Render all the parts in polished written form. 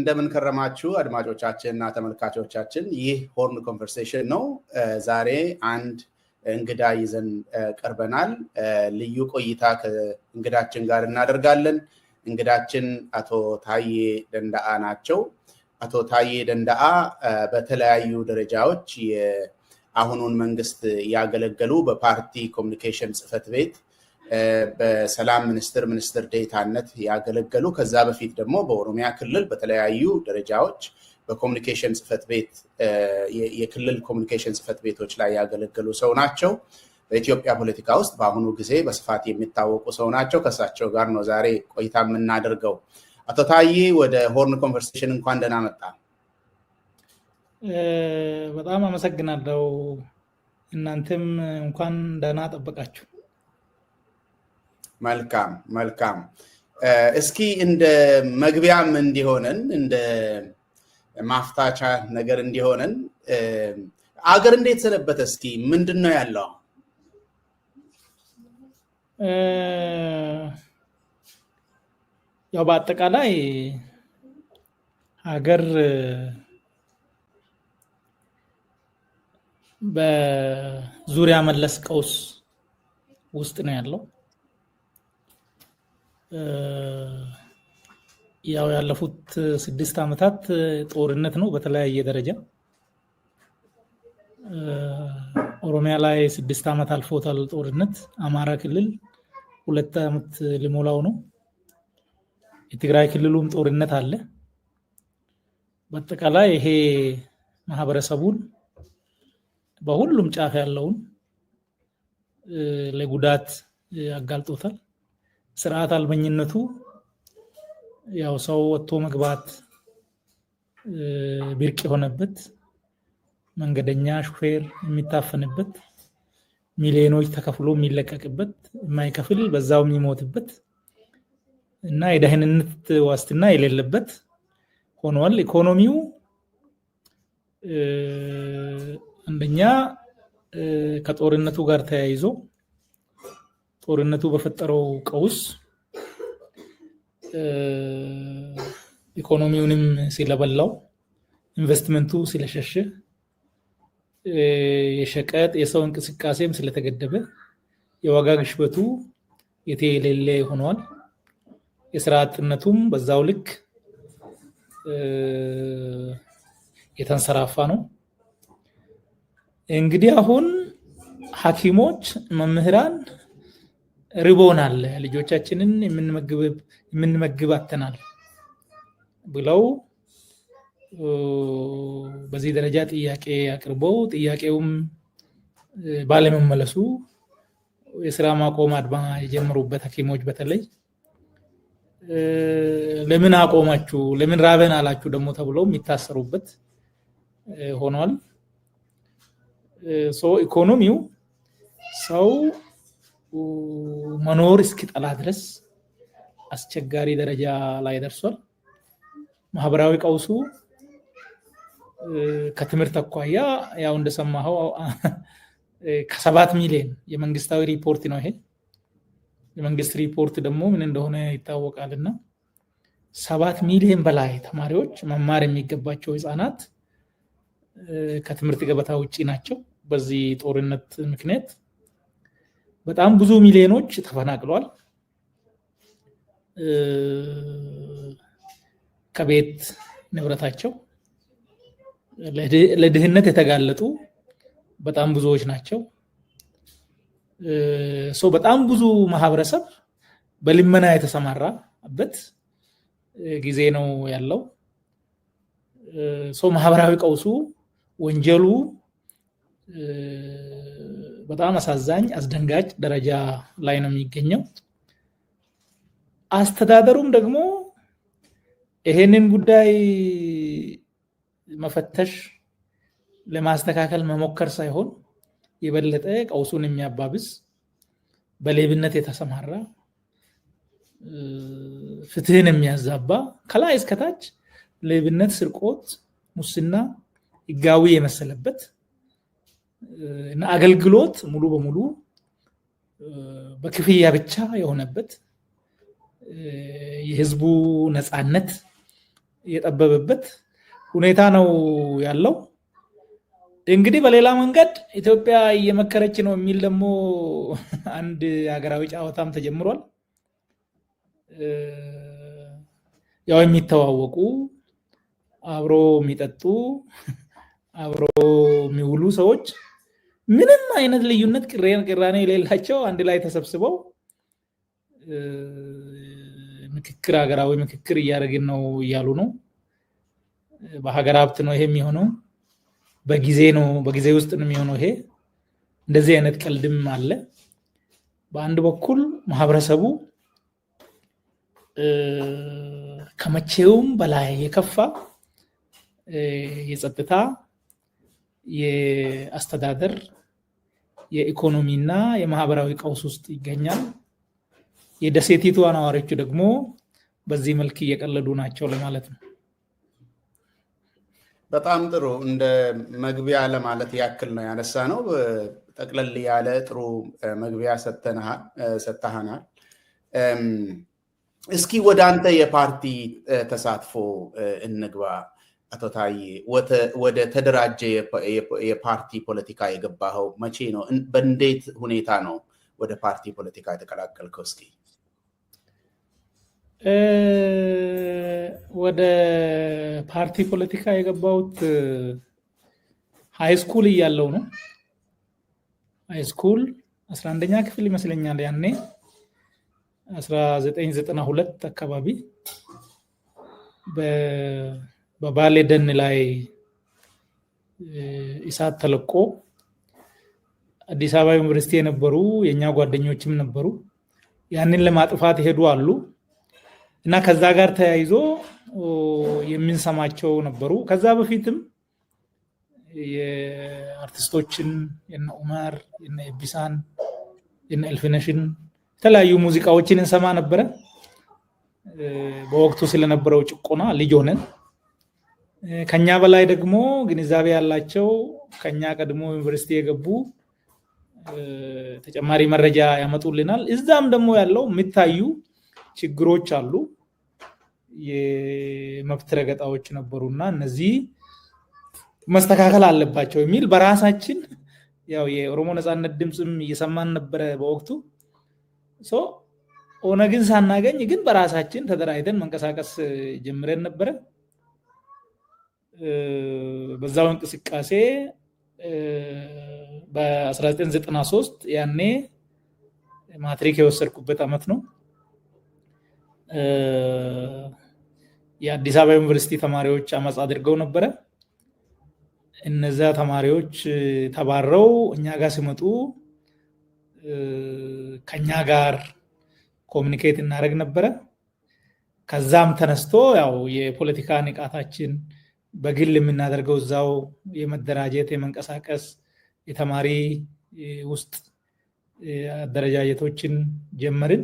እንደምን ከረማችሁ አድማጮቻችንና ተመልካቾቻችን ይህ ሆርን ኮንቨርሴሽን ነው ዛሬ አንድ እንግዳ ይዘን ቀርበናል ልዩ ቆይታ ከእንግዳችን ጋር እናደርጋለን እንግዳችን አቶ ታዬ ደንዳአ ናቸው አቶ ታዬ ደንዳአ በተለያዩ ደረጃዎች የአሁኑን መንግስት ያገለገሉ በፓርቲ ኮሙኒኬሽን ጽህፈት ቤት በሰላም ሚኒስትር ዴታነት ያገለገሉ ከዛ በፊት ደግሞ በኦሮሚያ ክልል በተለያዩ ደረጃዎች በኮሙኒኬሽን ጽህፈት ቤት የክልል ኮሙኒኬሽን ጽህፈት ቤቶች ላይ ያገለገሉ ሰው ናቸው በኢትዮጵያ ፖለቲካ ውስጥ በአሁኑ ጊዜ በስፋት የሚታወቁ ሰው ናቸው ከሳቸው ጋር ነው ዛሬ ቆይታ የምናደርገው አቶ ታዬ ወደ ሆርን ኮንቨርሴሽን እንኳን ደህና መጣ በጣም አመሰግናለሁ እናንተም እንኳን ደህና ጠበቃችሁ መልካም እስኪ እንደ መግቢያም እንዲሆነን እንደ ማፍታቻ ነገር እንዲሆነን አገር እንዴት ሰነበተ እስኪ ምንድነው ያለው ያው በአጠቃላይ ሀገር በዙሪያ መለስ ቀውስ ውስጥ ነው ያለው ያው ያለፉት 6 አመታት ጦርነት ነው በተለያየ ደረጃ ኦሮሚያ ላይ 6 አመት አልፎታል ጦርነት አማራ ክልል 2 አመት ሊሞላው ነው የትግራይ ክልሉም ጦርነት አለ በአጠቃላይ ይሄ ማህበረሰቡን በሁሉም ጫፍ ያለውን ለጉዳት ያጋልጦታል ስርዓት አልበኝነቱ ያው ሰው ወጥቶ መግባት ብርቅ የሆነበት መንገደኛ ሹፌር የሚታፈንበት ሚሊዮኖች ተከፍሎ የሚለቀቅበት የማይከፍል በዛው የሚሞትበት እና የደህንነት ዋስትና የሌለበት ሆኗል ኢኮኖሚው አንደኛ ከጦርነቱ ጋር ተያይዞ ጦርነቱ በፈጠረው ቀውስ ኢኮኖሚውንም ሲለበላው ኢንቨስትመንቱ ሲለሸሽ የሸቀጥ የሰው እንቅስቃሴም ስለተገደበ የዋጋ ግሽበቱ የቴሌሌ ሆኗል የሥራ አጥነቱም በዛው ልክ የተንሰራፋ ነው እንግዲህ አሁን ሐኪሞች መምህራን ሪቦናል ልጆቻችንን የምንመግብ አጥተናል ብለው በዚህ ደረጃ ጥያቄ አቅርበው ጥያቄውም ባለመመለሱ የሥራ ማቆም አድማ የጀመሩበት ሐኪሞች በተለይ ለምን አቆማችሁ ለምን ራበን አላችሁ ደግሞ ተብለው የሚታሰሩበት ሆኗል ኢኮኖሚው ሰው መኖር እስኪጠላ ድረስ አስቸጋሪ ደረጃ ላይ ደርሷል ማህበራዊ ቀውሱ ከትምህርት አኳያ ያው እንደሰማኸው ከ7 ሚሊዮን የመንግስታዊ ሪፖርት ነው ይሄ የመንግስት ሪፖርት ደግሞ ምን እንደሆነ ይታወቃልና 7 ሚሊዮን በላይ ተማሪዎች መማር የሚገባቸው ህፃናት ከትምህርት ገበታ ውጪ ናቸው በዚህ ጦርነት ምክንያት በጣም ብዙ ሚሊዮኖች ተፈናቅለዋል ከቤት ንብረታቸው ለድህነት የተጋለጡ በጣም ብዙዎች ናቸው በጣም ብዙ ማህበረሰብ በልመና የተሰማራበት ጊዜ ነው ያለው ማህበራዊ ቀውሱ ወንጀሉ በጣም አሳዛኝ አስደንጋጭ ደረጃ ላይ ነው የሚገኘው አስተዳደሩም ደግሞ ይሄንን ጉዳይ መፈተሽ ለማስተካከል መሞከር ሳይሆን የበለጠ ቀውሱን የሚያባብስ በሌብነት የተሰማራ ፍትህን የሚያዛባ ከላይ እስከ ታች ሌብነት ስርቆት ሙስና ህጋዊ የመሰለበት እና አገልግሎት ሙሉ በሙሉ በክፍያ ብቻ የሆነበት የህዝቡ ነፃነት የጠበበበት ሁኔታ ነው ያለው። እንግዲህ በሌላ መንገድ ኢትዮጵያ እየመከረች ነው የሚል ደግሞ አንድ ሀገራዊ ጨዋታም ተጀምሯል። ያው የሚተዋወቁ አብሮ የሚጠጡ አብሮ የሚውሉ ሰዎች ምንም አይነት ልዩነት ቅራኔ የሌላቸው አንድ ላይ ተሰብስበው ምክክር ሀገራዊ ምክክር እያደረግን ነው እያሉ ነው። በሀገር ሀብት ነው ይሄ የሚሆነው፣ በጊዜ ውስጥ ነው የሚሆነው ይሄ። እንደዚህ አይነት ቀልድም አለ። በአንድ በኩል ማህበረሰቡ ከመቼውም በላይ የከፋ የጸጥታ፣ የአስተዳደር፣ የኢኮኖሚና የማህበራዊ ቀውስ ውስጥ ይገኛል። የደሴቲቷ ነዋሪዎች ደግሞ በዚህ መልክ እየቀለዱ ናቸው ለማለት ነው። በጣም ጥሩ። እንደ መግቢያ ለማለት ያክል ነው ያነሳ ነው። ጠቅለል ያለ ጥሩ መግቢያ ሰጥተሃናል። እስኪ ወደ አንተ የፓርቲ ተሳትፎ እንግባ። አቶ ታዬ ወደ ተደራጀ የፓርቲ ፖለቲካ የገባኸው መቼ ነው? በእንዴት ሁኔታ ነው ወደ ፓርቲ ፖለቲካ የተቀላቀልከው? እስኪ ወደ ፓርቲ ፖለቲካ የገባሁት ሃይስኩል እያለሁ ነው። ሃይስኩል 11ኛ ክፍል ይመስለኛል ያኔ 1992 አካባቢ በባሌ ደን ላይ እሳት ተለቆ አዲስ አበባ ዩኒቨርሲቲ የነበሩ የኛ ጓደኞችም ነበሩ። ያንን ለማጥፋት ይሄዱ አሉ እና ከዛ ጋር ተያይዞ የምንሰማቸው ነበሩ። ከዛ በፊትም የአርቲስቶችን የነ ኡመር፣ የነ ኤቢሳን፣ የነ ኤልፍነሽን የተለያዩ ሙዚቃዎችን እንሰማ ነበረ። በወቅቱ ስለነበረው ጭቆና ልጅ ሆነን ከኛ በላይ ደግሞ ግንዛቤ ያላቸው ከኛ ቀድሞ ዩኒቨርሲቲ የገቡ ተጨማሪ መረጃ ያመጡልናል። እዛም ደግሞ ያለው የሚታዩ ችግሮች አሉ፣ የመብት ረገጣዎች ነበሩና እነዚህ መስተካከል አለባቸው የሚል በራሳችን ያው የኦሮሞ ነፃነት ድምጽም እየሰማን ነበረ በወቅቱ። ኦነግን ሳናገኝ ግን በራሳችን ተደራጅተን መንቀሳቀስ ጀምረን ነበረ። በዛው እንቅስቃሴ በ1993 ያኔ ማትሪክ የወሰድኩበት አመት ነው። የአዲስ አበባ ዩኒቨርሲቲ ተማሪዎች አመጽ አድርገው ነበረ። እነዛ ተማሪዎች ተባረው እኛ ጋር ሲመጡ ከኛ ጋር ኮሙኒኬት እናደርግ ነበረ። ከዛም ተነስቶ ያው የፖለቲካ ንቃታችን በግል የምናደርገው እዛው የመደራጀት የመንቀሳቀስ የተማሪ ውስጥ አደረጃጀቶችን ጀመርን።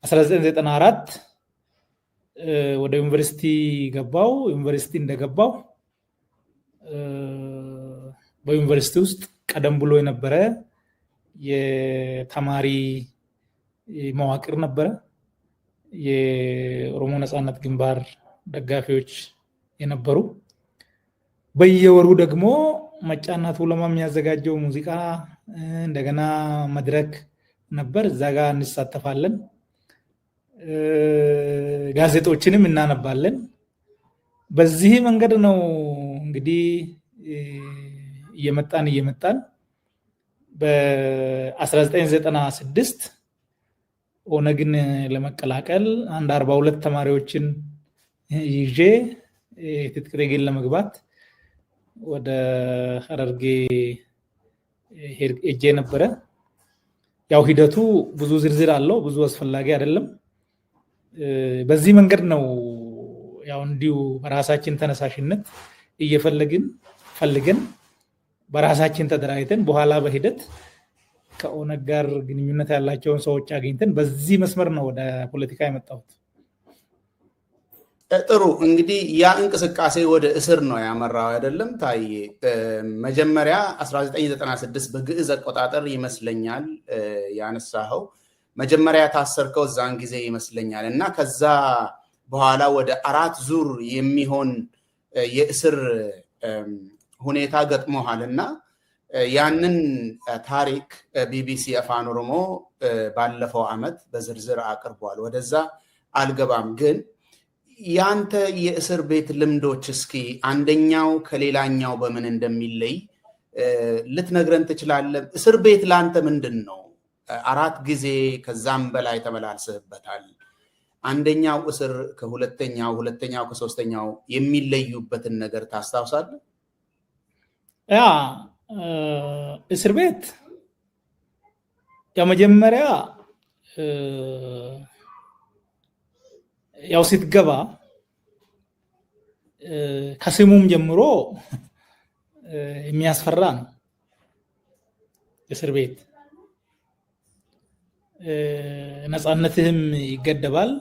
1994 ወደ ዩኒቨርሲቲ ገባው። ዩኒቨርሲቲ እንደገባው በዩኒቨርሲቲ ውስጥ ቀደም ብሎ የነበረ የተማሪ መዋቅር ነበረ። የኦሮሞ ነፃነት ግንባር ደጋፊዎች የነበሩ፣ በየወሩ ደግሞ መጫና ቱለማ የሚያዘጋጀው ሙዚቃ እንደገና መድረክ ነበር። እዛ ጋር እንሳተፋለን። ጋዜጦችንም እናነባለን። በዚህ መንገድ ነው እንግዲህ እየመጣን በ1996 ኦነግን ለመቀላቀል አንድ 42 ተማሪዎችን ይዤ ትጥቅ ትግል ለመግባት ወደ ሐረርጌ ሄጄ ነበረ። ያው ሂደቱ ብዙ ዝርዝር አለው፣ ብዙ አስፈላጊ አይደለም። በዚህ መንገድ ነው ያው እንዲሁ በራሳችን ተነሳሽነት ፈልገን በራሳችን ተደራጅተን በኋላ በሂደት ከኦነግ ጋር ግንኙነት ያላቸውን ሰዎች አግኝተን በዚህ መስመር ነው ወደ ፖለቲካ የመጣሁት። ጥሩ እንግዲህ ያ እንቅስቃሴ ወደ እስር ነው ያመራው አይደለም ታዬ? መጀመሪያ 1996 በግዕዝ አቆጣጠር ይመስለኛል ያነሳኸው መጀመሪያ ታሰርከው እዛን ጊዜ ይመስለኛል እና ከዛ በኋላ ወደ 4 ዙር የሚሆን የእስር ሁኔታ ገጥሞሃልና ያንን ታሪክ ቢቢሲ አፋን ኦሮሞ ባለፈው አመት በዝርዝር አቅርቧል። ወደዛ አልገባም ግን ያንተ የእስር ቤት ልምዶች እስኪ አንደኛው ከሌላኛው በምን እንደሚለይ ልትነግረን ትችላለህ? እስር ቤት ላንተ ምንድነው? 4 ጊዜ ከዛም በላይ ተመላልሰህበታል። አንደኛው እስር ከሁለተኛው ሁለተኛው ከሶስተኛው የሚለዩበትን ነገር ታስታውሳለህ? ያ እስር ቤት የመጀመሪያ ያው ስትገባ ከስሙም ጀምሮ የሚያስፈራ ነው። እስር ቤት ነፃነትህም ይገደባል።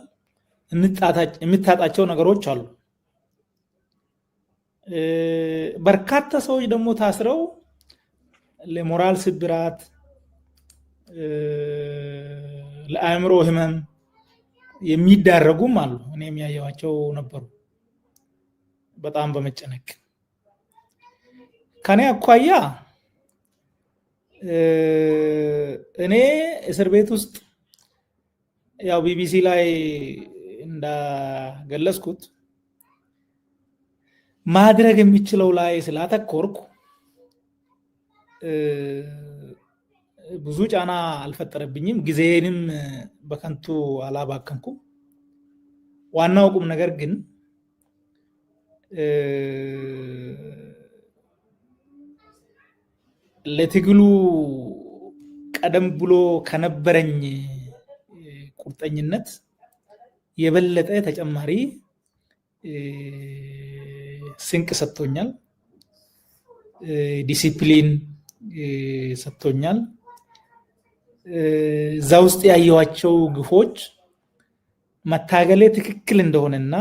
የምታጣቸው ነገሮች አሉ። በርካታ ሰዎች ደግሞ ታስረው ለሞራል ስብራት፣ ለአእምሮ ህመም የሚዳረጉም አሉ። እኔ የሚያየዋቸው ነበሩ። በጣም በመጨነቅ ከኔ አኳያ እኔ እስር ቤት ውስጥ ያው ቢቢሲ ላይ እንዳገለጽኩት ማድረግ የሚችለው ላይ ስላተኮርኩ ብዙ ጫና አልፈጠረብኝም። ጊዜንም በከንቱ አላባከንኩም። ዋናው ቁም ነገር ግን ለትግሉ ቀደም ብሎ ከነበረኝ ቁርጠኝነት የበለጠ ተጨማሪ ስንቅ ሰጥቶኛል። ዲሲፕሊን ሰጥቶኛል። እዛ ውስጥ ያየዋቸው ግፎች መታገሌ ትክክል እንደሆነና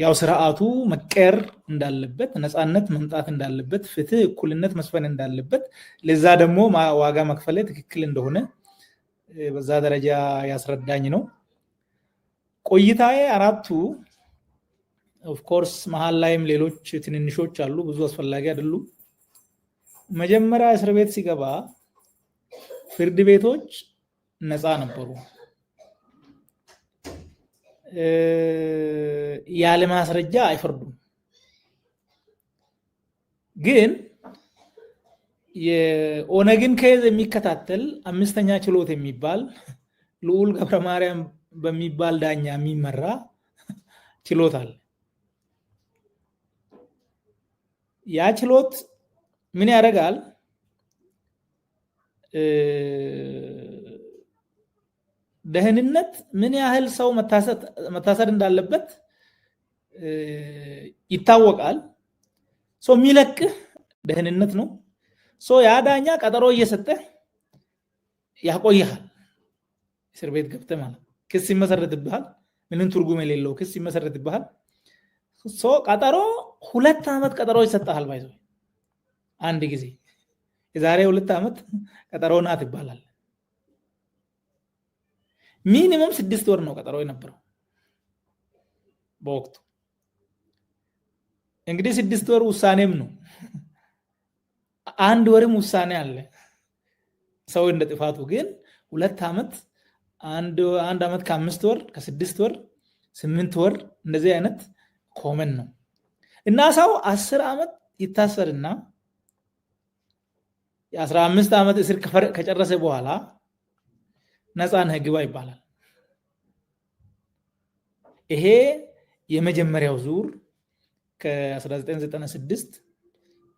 ያው ስርዓቱ መቀየር እንዳለበት፣ ነፃነት መምጣት እንዳለበት፣ ፍትህ፣ እኩልነት መስፈን እንዳለበት፣ ለዛ ደግሞ ዋጋ መክፈል ትክክል እንደሆነ በዛ ደረጃ ያስረዳኝ ነው። ቆይታዬ 4ቱ ኦፍ ኮርስ መሃል ላይም ሌሎች ትንንሾች አሉ፣ ብዙ አስፈላጊ አይደሉም። መጀመሪያ እስር ቤት ሲገባ ፍርድ ቤቶች ነፃ ነበሩ። ያለ ማስረጃ አይፈርዱም። ግን የኦነግን ኬዝ የሚከታተል 5ኛ ችሎት የሚባል ልዑል ገብረ ማርያም በሚባል ዳኛ የሚመራ ችሎት አለ። ያ ችሎት ምን ያደርጋል? ደህንነት ምን ያህል ሰው መታሰር እንዳለበት ይታወቃል። የሚለቅህ ደህንነት ነው። ያ ዳኛ ቀጠሮ እየሰጠ ያቆይሃል። እስር ቤት ገብተህ ማለት ክስ ይመሰረትብሃል። ምንም ትርጉም የሌለው ክስ ይመሰረትብሃል። ቀጠሮ 2 ዓመት ቀጠሮ ይሰጣል። ባይዘው አንድ ጊዜ የዛሬ 2 ዓመት ቀጠሮ ናት ይባላል። ሚኒመም 6 ወር ነው ቀጠሮ የነበረው በወቅቱ። እንግዲህ 6 ወር ውሳኔም ነው። 1 ወርም ውሳኔ አለ ሰው እንደ ጥፋቱ። ግን 2 ዓመት፣ 1 ዓመት ከ5 ወር፣ ከ6 ወር፣ 8 ወር እንደዚህ አይነት ኮመን ነው እና ሰው 10 ዓመት ይታሰርና የ15 ዓመት እስር ከጨረሰ በኋላ ነፃ ነህ ግባ ይባላል። ይሄ የመጀመሪያው ዙር ከ1996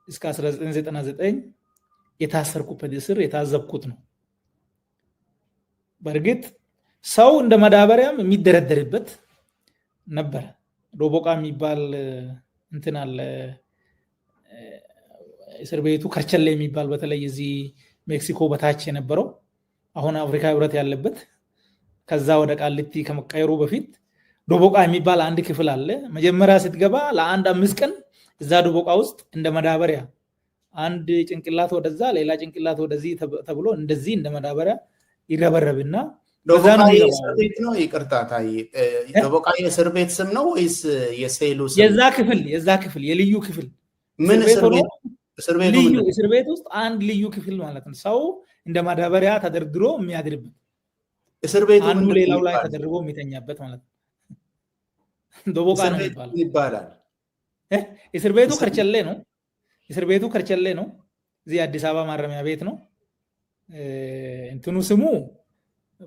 እስከ 1999 የታሰርኩበት እስር የታዘብኩት ነው። በእርግጥ ሰው እንደ መዳበሪያም የሚደረደርበት ነበር። ዶቦቃ የሚባል እንትን አለ እስር ቤቱ፣ ከርቸሌ የሚባል በተለይ እዚህ ሜክሲኮ በታች የነበረው አሁን አፍሪካ ህብረት ያለበት፣ ከዛ ወደ ቃሊቲ ከመቀየሩ በፊት ዶቦቃ የሚባል አንድ ክፍል አለ። መጀመሪያ ስትገባ ለአንድ 5 ቀን እዛ ዶቦቃ ውስጥ እንደ መዳበሪያ አንድ ጭንቅላት ወደዛ ሌላ ጭንቅላት ወደዚህ ተብሎ እንደዚህ እንደ መዳበሪያ ይረበረብና ዶቦቃ የእስር ቤት ነው? ይቅርታ ታዬ፣ ዶቦቃ የእስር ቤት ስም ነው ወይስ የሴሉ ስም? የዛ ክፍል የልዩ ክፍል ምን እስር ቤት ውስጥ አንድ ልዩ ክፍል ማለት ነው። ሰው እንደ ማዳበሪያ ተደርድሮ የሚያድርበት እስር ቤቱ አንዱ ሌላው ላይ ተደርቦ የሚተኛበት ማለት ነው። ዶቦቃ ነው ይባላል። እስር ቤቱ ከርቸሌ ነው። እስር ቤቱ ከርቸሌ ነው። እዚህ አዲስ አበባ ማረሚያ ቤት ነው። እንትኑ ስሙ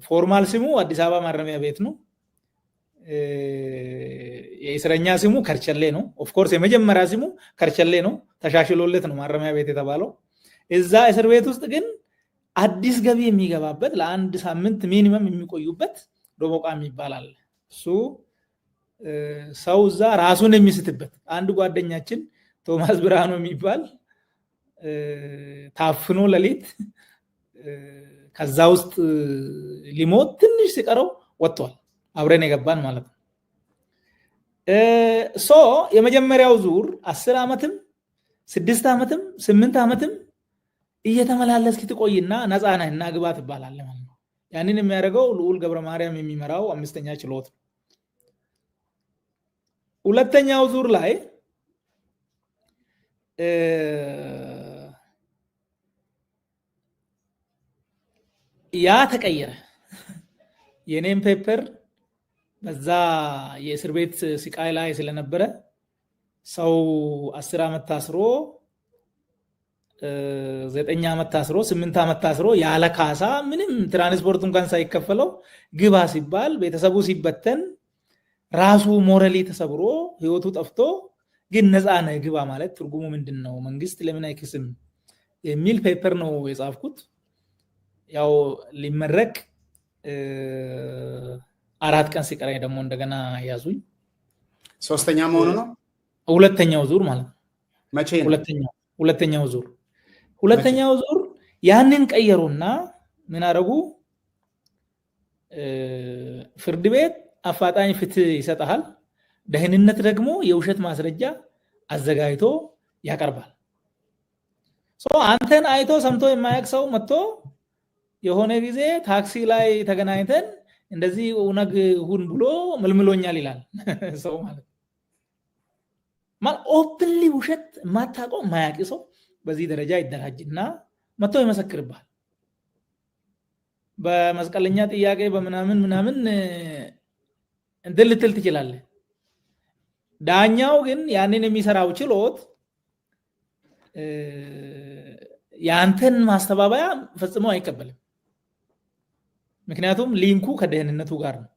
ፎርማል ስሙ አዲስ አበባ ማረሚያ ቤት ነው። የእስረኛ ስሙ ከርቸሌ ነው። ኦፍ ኮርስ የመጀመሪያ ስሙ ከርቸሌ ነው። ተሻሽሎለት ነው ማረሚያ ቤት የተባለው። እዛ እስር ቤት ውስጥ ግን አዲስ ገቢ የሚገባበት ለአንድ ሳምንት ሚኒመም የሚቆዩበት ዶቦቃ ይባላል። እሱ ሰው እዛ ራሱን የሚስትበት አንድ ጓደኛችን ቶማስ ብርሃኑ የሚባል ታፍኖ ሌሊት ከዛ ውስጥ ሊሞት ትንሽ ሲቀረው ወጥቷል። አብረን የገባን ማለት ነው። የመጀመሪያው ዙር 10 ዓመትም 6 ዓመትም 8 ዓመትም እየተመላለስክ ትቆይና ነፃ ነህ እና ግባ ትባላለህ ማለት ነው። ያንን የሚያደርገው ልዑል ገብረ ማርያም የሚመራው 5ኛ ችሎት ነው። ሁለተኛው ዙር ላይ ያ ተቀየረ። የኔም ፔፐር በዛ የእስር ቤት ስቃይ ላይ ስለነበረ ሰው 10 ዓመት ታስሮ 9 ዓመት ታስሮ 8 ዓመት ታስሮ ያለ ካሳ ምንም ትራንስፖርት እንኳን ሳይከፈለው ግባ ሲባል ቤተሰቡ ሲበተን ራሱ ሞራሊ ተሰብሮ ህይወቱ ጠፍቶ ግን ነፃ ነህ ግባ ማለት ትርጉሙ ምንድነው? መንግስት ለምን አይክስም የሚል ፔፐር ነው የጻፍኩት። ያው ሊመረቅ 4 ቀን ሲቀረኝ ደግሞ እንደገና ያዙኝ። ሶስተኛ መሆኑ ነው። ሁለተኛው ዙር ማለት ነው። መቼ ነው? ሁለተኛው ዙር ያንን ቀየሩና ምን አደረጉ? ፍርድ ቤት አፋጣኝ ፍትህ ይሰጣል፣ ደህንነት ደግሞ የውሸት ማስረጃ አዘጋጅቶ ያቀርባል። አንተን አይቶ ሰምቶ የማያውቅ ሰው መጥቶ የሆነ ጊዜ ታክሲ ላይ ተገናኝተን እንደዚህ ኡነግ ሁን ብሎ መልምሎኛል ይላል ሰው ማለት ኦፕንሊ ውሸት ማታውቀው ማያውቅ ሰው በዚህ ደረጃ ይደራጅና መጥቶ ይመሰክርባል። በመስቀለኛ ጥያቄ በምናምን እንትን ልትል ትችላለህ። ዳኛው ግን ያንን የሚሰራው ችሎት ያንተን ማስተባበያ ፈጽሞ አይቀበልም። ምክንያቱም ሊንኩ ከደህንነቱ ጋር ነው።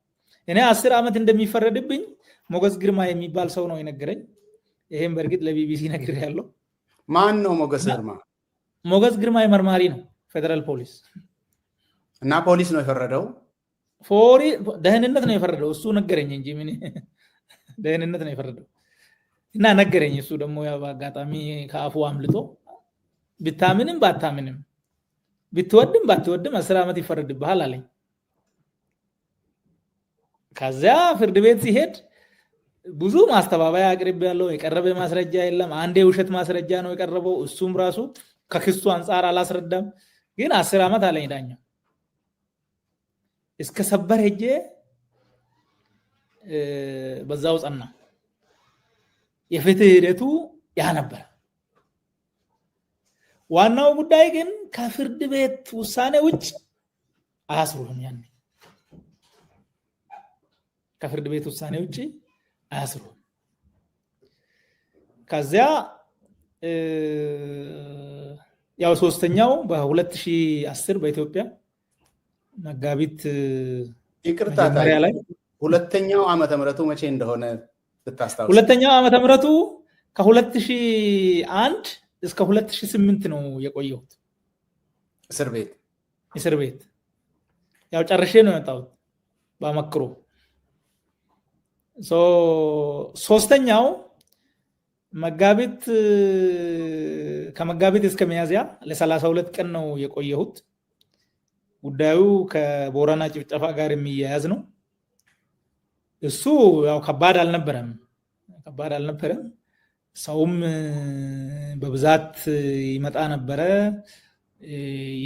እኔ 10 ዓመት እንደሚፈረድብኝ ሞገስ ግርማ የሚባል ሰው ነው የነገረኝ። ይሄን በእርግጥ ለቢቢሲ ነግሬያለሁ። ማን ነው ሞገስ ግርማ? ሞገስ ግርማ መርማሪ ነው ፌደራል ፖሊስ እና ፖሊስ ነው የፈረደው። ደህንነት ነው የፈረደው። እሱ ነገረኝ እንጂ ምን ደህንነት ነው የፈረደው እና ነገረኝ። እሱ ደግሞ ያው በአጋጣሚ ከአፉ አምልጦ ብታምንም ባታምንም ብትወድም ባትወድም 10 ዓመት ይፈረድብሃል አለኝ። ከዚያ ፍርድ ቤት ሲሄድ ብዙ ማስተባበያ አቅርቤያለሁ። የቀረበ ማስረጃ የለም። አንዴ ውሸት ማስረጃ ነው የቀረበው። እሱም ራሱ ከክሱ አንጻር አላስረዳም። ግን 10 ዓመት አለኝ ዳኛው። እስከ ሰበር ሄጄ በዛው ጸና። የፍትህ ሂደቱ ያ ነበር። ዋናው ጉዳይ ግን ከፍርድ ቤት ውሳኔ ውጭ አያስሩህም። ያኔ ከፍርድ ቤት ውሳኔ ውጭ አያስሩህም። ከዚያ ያው ሶስተኛው በ2010 በኢትዮጵያ መጋቢት ይቅርታ ላይ ሁለተኛው ዓመተ ምህረቱ መቼ እንደሆነ ብታስታውስ። ሁለተኛው ዓመተ ምህረቱ ከ2001 እስከ 2008 ነው የቆየሁት እስር ቤት። ያው ጨርሼ ነው የመጣሁት በአመክሮ። ሶስተኛው ከመጋቢት እስከ ሚያዝያ ለ32 ቀን ነው የቆየሁት። ጉዳዩ ከቦረና ጭፍጨፋ ጋር የሚያያዝ ነው። እሱ ያው ከባድ አልነበረም ሰውም በብዛት ይመጣ ነበረ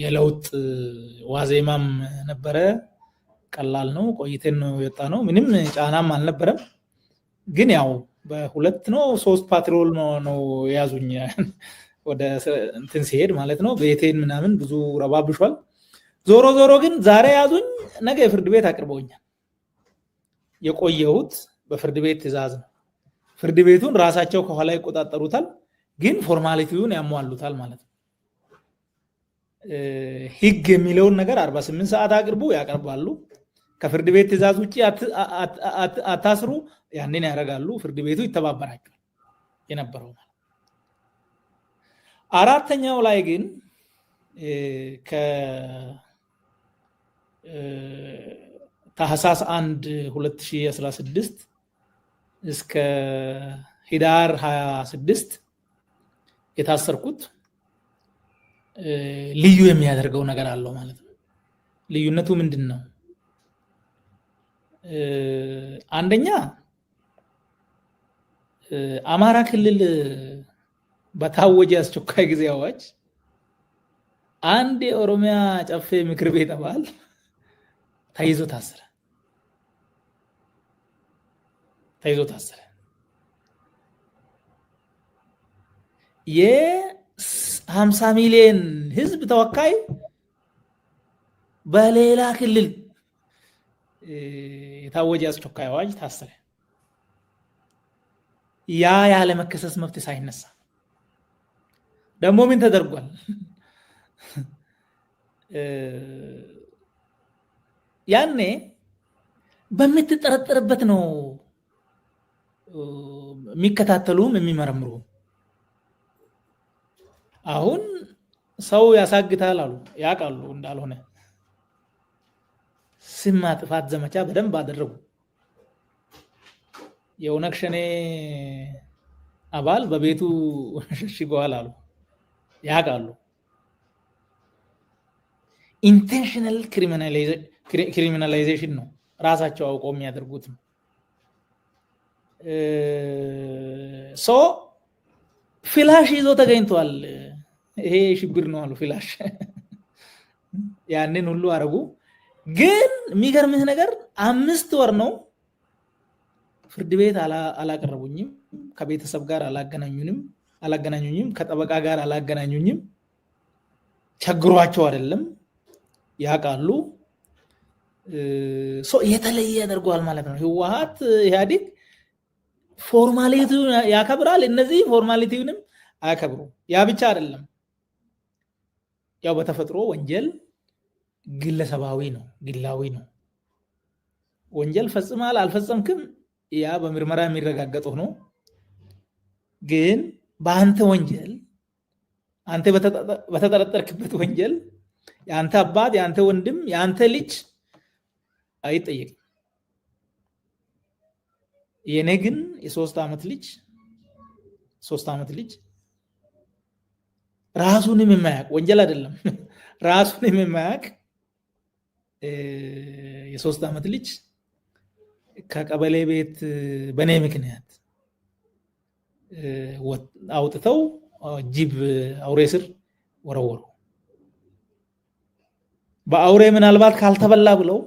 የለውጥ ዋዜማም ነበረ ቀላል ነው ቆይተን ነው የወጣ ነው ምንም ጫናም አልነበረም ግን ያው በሁለት ነው 3 ፓትሮል ነው ያዙኝ ወደ እንትን ሲሄድ ማለት ነው ቤቴን ምናምን ብዙ ረባብሿል ዞሮ ግን ዛሬ ያዙኝ ነገ ፍርድ ቤት አቅርበውኛል የቆየሁት በፍርድ ቤት ትዕዛዝ ነው ፍርድ ቤቱን ራሳቸው ከኋላ ይቆጣጠሩታል ግን ፎርማሊቲውን ያሟሉታል ማለት ነው ህግ የሚለውን ነገር 48 ሰዓት አቅርቡ ያቀርባሉ ከፍርድ ቤት ትዕዛዝ ውጪ አታስሩ ያንን ያደርጋሉ ፍርድ ቤቱ ይተባበራቸዋል የነበረው አራተኛው ላይ ግን ታህሳስ 1 2016 እስከ ህዳር 26 የታሰርኩት ልዩ የሚያደርገው ነገር አለው ማለት ነው ልዩነቱ ምንድነው አንደኛ አማራ ክልል በታወጀ አስቸኳይ ጊዜ አዋጅ አንድ የኦሮሚያ ጨፌ ምክር ቤት አባል ተይዞ ታሰረ የ50 ሚሊዮን ህዝብ ተወካይ በሌላ ክልል የታወጀ አስቸኳይ አዋጅ ታሰረ ያለ መከሰስ መብት ሳይነሳ ደግሞ ምን ተደርጓል ያኔ በምትጠረጠርበት ነው የሚከታተሉም የሚመረምሩ አሁን ሰው ያሳግታል አሉ ያቃሉ እንዳልሆነ ስም ማጥፋት ዘመቻ በደንብ አደረጉ የኦነግ ሸኔ አባል በቤቱ ሸሽጓል አሉ ያቃሉ ኢንቴንሽናል ክሪሚናላይዜሽን ነው ራሳቸው አውቀው የሚያደርጉት ሶ ፍላሽ ይዞ ተገኝቷል ይሄ ሽብር ነው አሉ ፍላሽ ያንን ሁሉ አረጉ ግን የሚገርምህ ነገር 5 ወር ነው ፍርድ ቤት አላቀረቡኝም ከቤተሰብ ጋር አላገናኙኝም ከጠበቃ ጋር አላገናኙኝም ቸግሯቸው አይደለም ያቃሉ ሶ የተለየ ያደርጓል ማለት ነው ህወሓት ኢህአዴግ ፎርማሊቲውን ያከብራል እነዚህ ፎርማሊቲውንም አያከብሩ ያ ብቻ አይደለም ያው በተፈጥሮ ወንጀል ግለሰባዊ ነው ግላዊ ነው ወንጀል ፈጽማል አልፈጸምክም ያ በምርመራ የሚረጋገጠው ነው ግን በአንተ ወንጀል አንተ በተጠረጠርክበት ወንጀል ያንተ አባት ያንተ ወንድም ያንተ ልጅ አይጠየቅም የኔ ግን የ3 ዓመት ልጅ ራሱንም የማያውቅ ወንጀል አይደለም ራሱንም የማያውቅ የ3 ዓመት ልጅ ከቀበሌ ቤት በኔ ምክንያት አውጥተው ጅብ አውሬ ስር ወረወሩ በአውሬ ምናልባት ካልተበላ ብለው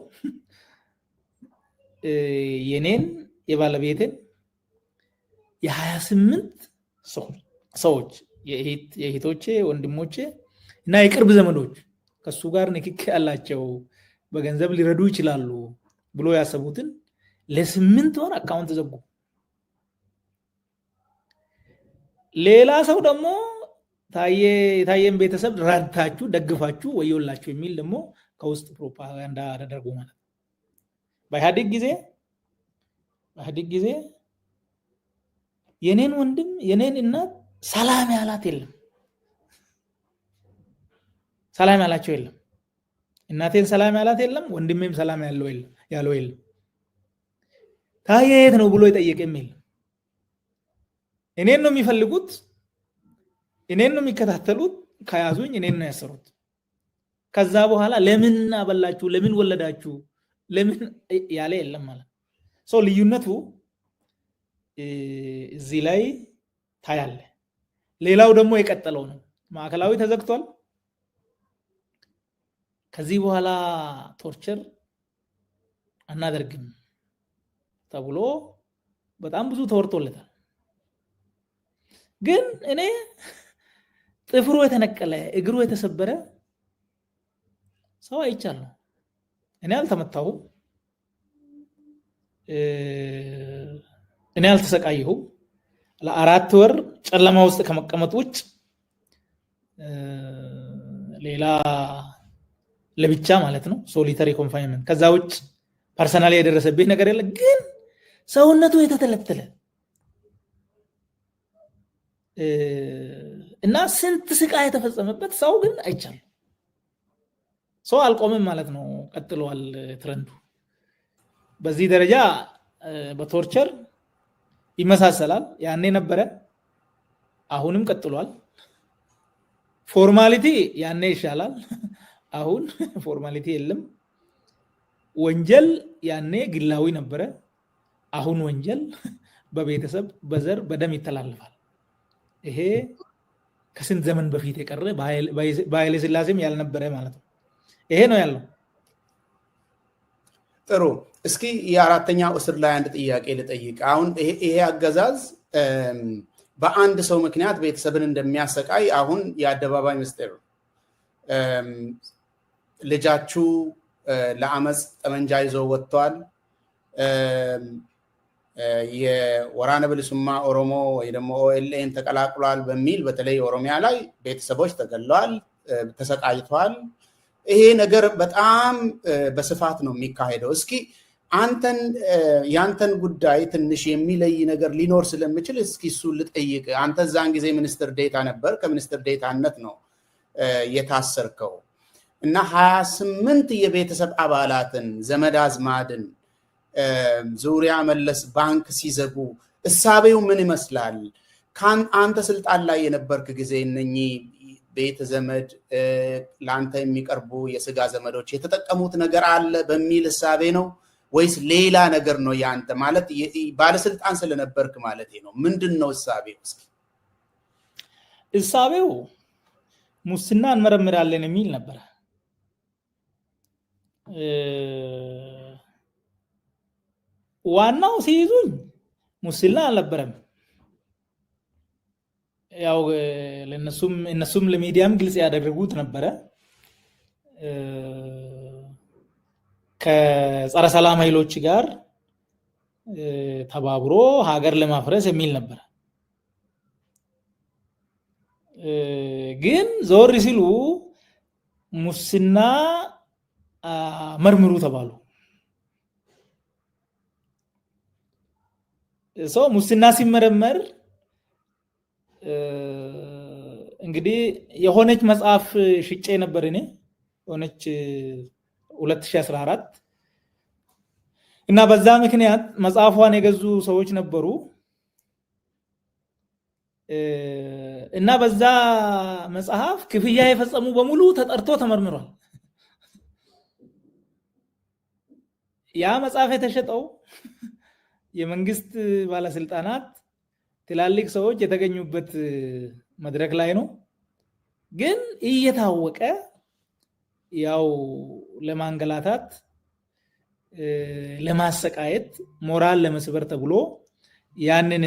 የኔን የባለቤቴን የ28 ሰዎች የእህቶቼ ወንድሞቼ እና የቅርብ ዘመዶች ከሱ ጋር ንክኪ ያላቸው በገንዘብ ሊረዱ ይችላሉ ብሎ ያሰቡትን ለ8 ወር አካውንት ዘጉ ሌላ ሰው ደግሞ ታየን ቤተሰብ ራድታችሁ ደግፋችሁ ወዮላችሁ የሚል ደግሞ ከውስጥ ፕሮፓጋንዳ አደረጉ ማለት በኢህአዴግ ጊዜ የኔን ወንድም የኔን እናት ሰላም ያላት የለም ሰላም ያላቸው የለም እናቴን ሰላም ያላት የለም ወንድሜም ሰላም ያለው የለም ታየ የት ነው ብሎ የጠየቀም የለም እኔን ነው የሚፈልጉት እኔን ነው የሚከታተሉት ከያዙኝ እኔን ነው ያሰሩት ከዛ በኋላ ለምን አበላችሁ ለምን ወለዳችሁ ለምን ያለ የለም ማለት ልዩነቱ እዚህ ላይ ታያለ። ሌላው ደግሞ የቀጠለው ነው። ማዕከላዊ ተዘግቷል። ከዚህ በኋላ ቶርቸር አናደርግም ተብሎ በጣም ብዙ ተወርቶለታል። ግን እኔ ጥፍሩ የተነቀለ እግሩ የተሰበረ ሰው አይቻለሁ። እኔ አልተመታሁም፣ እኔ አልተሰቃየሁም። ለ4 ወር ጨለማ ውስጥ ከመቀመጥ ውጭ ሌላ ለብቻ ማለት ነው ሶሊተሪ ኮንፋይንመንት፣ ከዛ ውጭ ፐርሰናሊ የደረሰብኝ ነገር የለ። ግን ሰውነቱ የተተለተለ እና ስንት ስቃይ የተፈጸመበት ሰው ግን አይቻልም። ሰው አልቆምም ማለት ነው፣ ቀጥሏል ትረንዱ። በዚህ ደረጃ በቶርቸር ይመሳሰላል። ያኔ ነበረ፣ አሁንም ቀጥሏል። ፎርማሊቲ ያኔ ይሻላል፣ አሁን ፎርማሊቲ የለም። ወንጀል ያኔ ግላዊ ነበረ፣ አሁን ወንጀል በቤተሰብ በዘር በደም ይተላለፋል። ይሄ ከስንት ዘመን በፊት የቀረ በኃይለ ሥላሴም ያልነበረ ማለት ነው። ይሄ ነው ያለው። ጥሩ። እስኪ የአራተኛው እስር ላይ አንድ ጥያቄ ልጠይቅ። አሁን ይሄ አገዛዝ በአንድ ሰው ምክንያት ቤተሰብን እንደሚያሰቃይ አሁን የአደባባይ ምስጢር ነው። ልጃችሁ ለአመፅ ጠመንጃ ይዞ ወጥቷል፣ የወራነ ብልሱማ ኦሮሞ ወይ ደግሞ ኦኤልኤን ተቀላቅሏል በሚል በተለይ ኦሮሚያ ላይ ቤተሰቦች ተገለዋል፣ ተሰቃይተዋል። ይሄ ነገር በጣም በስፋት ነው የሚካሄደው። እስኪ ያንተን ጉዳይ ትንሽ የሚለይ ነገር ሊኖር ስለምችል እስኪ እሱ ልጠይቅ። አንተ እዛን ጊዜ ሚኒስትር ዴታ ነበር፣ ከሚኒስትር ዴታነት ነው የታሰርከው እና 28 የቤተሰብ አባላትን ዘመድ አዝማድን ዙሪያ መለስ ባንክ ሲዘጉ እሳቤው ምን ይመስላል? አንተ ስልጣን ላይ የነበርክ ጊዜ እነኚህ ቤተ ዘመድ ለአንተ የሚቀርቡ የስጋ ዘመዶች የተጠቀሙት ነገር አለ በሚል እሳቤ ነው ወይስ ሌላ ነገር ነው? ያንተ ማለት ባለስልጣን ስለነበርክ ማለት ነው። ምንድን ነው እሳቤው? እስኪ እሳቤው ሙስና እንመረምራለን የሚል ነበር። ዋናው ሲይዙኝ ሙስና አልነበረም። ያው እነሱም ለሚዲያም ግልጽ ያደረጉት ነበረ። ከጸረ ሰላም ኃይሎች ጋር ተባብሮ ሀገር ለማፍረስ የሚል ነበር። ግን ዞር ሲሉ ሙስና መርምሩ ተባሉ። ሰው ሙስና ሲመረመር እንግዲህ የሆነች መጽሐፍ ሽጬ ነበር እኔ የሆነች 2014 እና በዛ ምክንያት መጽሐፏን የገዙ ሰዎች ነበሩ እና በዛ መጽሐፍ ክፍያ የፈጸሙ በሙሉ ተጠርቶ ተመርምሯል። ያ መጽሐፍ የተሸጠው የመንግስት ባለስልጣናት ትላልቅ ሰዎች የተገኙበት መድረክ ላይ ነው። ግን እየታወቀ ያው ለማንገላታት ለማሰቃየት ሞራል ለመስበር ተብሎ ያንን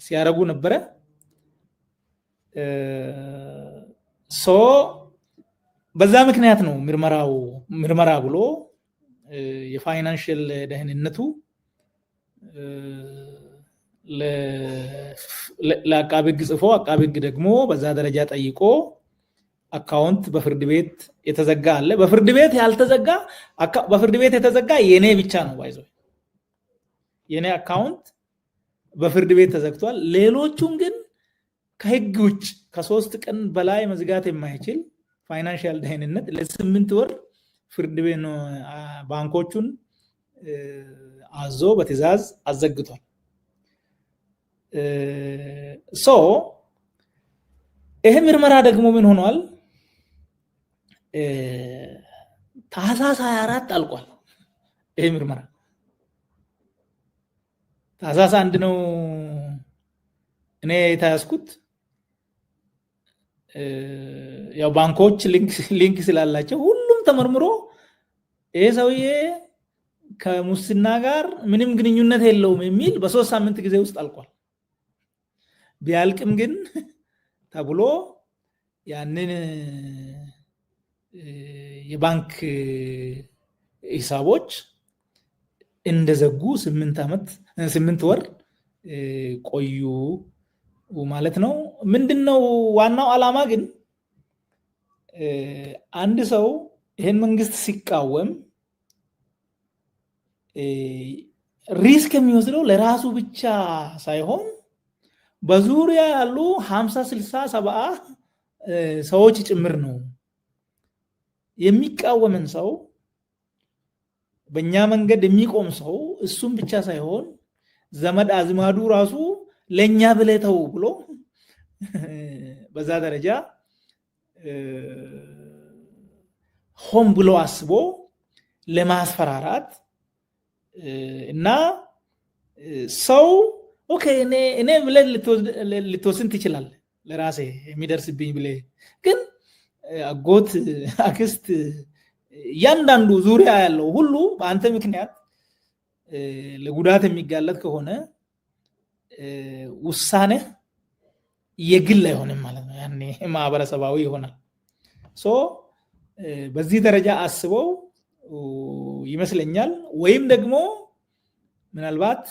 ሲያረጉ ነበረ። በዛ ምክንያት ነው ምርመራ ብሎ የፋይናንሽል ደህንነቱ ለአቃቤ ሕግ ጽፎ አቃቤ ሕግ ደግሞ በዛ ደረጃ ጠይቆ አካውንት በፍርድ ቤት የተዘጋ አለ። በፍርድ ቤት የተዘጋ የኔ ብቻ ነው ባይዘው የኔ አካውንት በፍርድ ቤት ተዘግቷል። ሌሎቹን ግን ከህግ ውጭ ከ3 ቀን በላይ መዝጋት የማይችል ፋይናንሻል ደህንነት ለ8 ወር ፍርድ ቤት ነው ባንኮቹን አዞ በትዕዛዝ አዘግቷል። ይሄ ምርመራ ደግሞ ምን ሆኗል? ታህሳስ 24 አልቋል። ይሄ ምርመራ ታህሳስ 1 ነው እኔ የተያዝኩት። ያው ባንኮች ሊንክ ስላላቸው ሁሉም ተመርምሮ ይሄ ሰውዬ ከሙስና ጋር ምንም ግንኙነት የለውም የሚል በ3 ሳምንት ጊዜ ውስጥ አልቋል። ቢያልቅም ግን ተብሎ ያንን የባንክ ሂሳቦች እንደዘጉ 8 ወር ቆዩ ማለት ነው። ምንድነው ዋናው ዓላማ ግን አንድ ሰው ይሄን መንግስት ሲቃወም ሪስክ የሚወስደው ለራሱ ብቻ ሳይሆን በዙሪያ ያሉ 50 60 70 ሰዎች ጭምር ነው። የሚቃወምን ሰው በእኛ መንገድ የሚቆም ሰው እሱም ብቻ ሳይሆን ዘመድ አዝማዱ ራሱ ለኛ ብለተው ብሎ በዛ ደረጃ ሆም ብሎ አስቦ ለማስፈራራት እና ሰው ኦኬ እኔ ብለህ ልትወስን ትችላለህ ለራሴ የሚደርስብኝ ብለህ ግን አጎት አክስት ያንዳንዱ ዙሪያ ያለው ሁሉ በአንተ ምክንያት ለጉዳት የሚጋለጥ ከሆነ ውሳኔ የግል አይሆንም ማለት ነው። ያኔ ማህበረሰባዊ ይሆናል። በዚህ ደረጃ አስበው ይመስለኛል። ወይም ደግሞ ምናልባት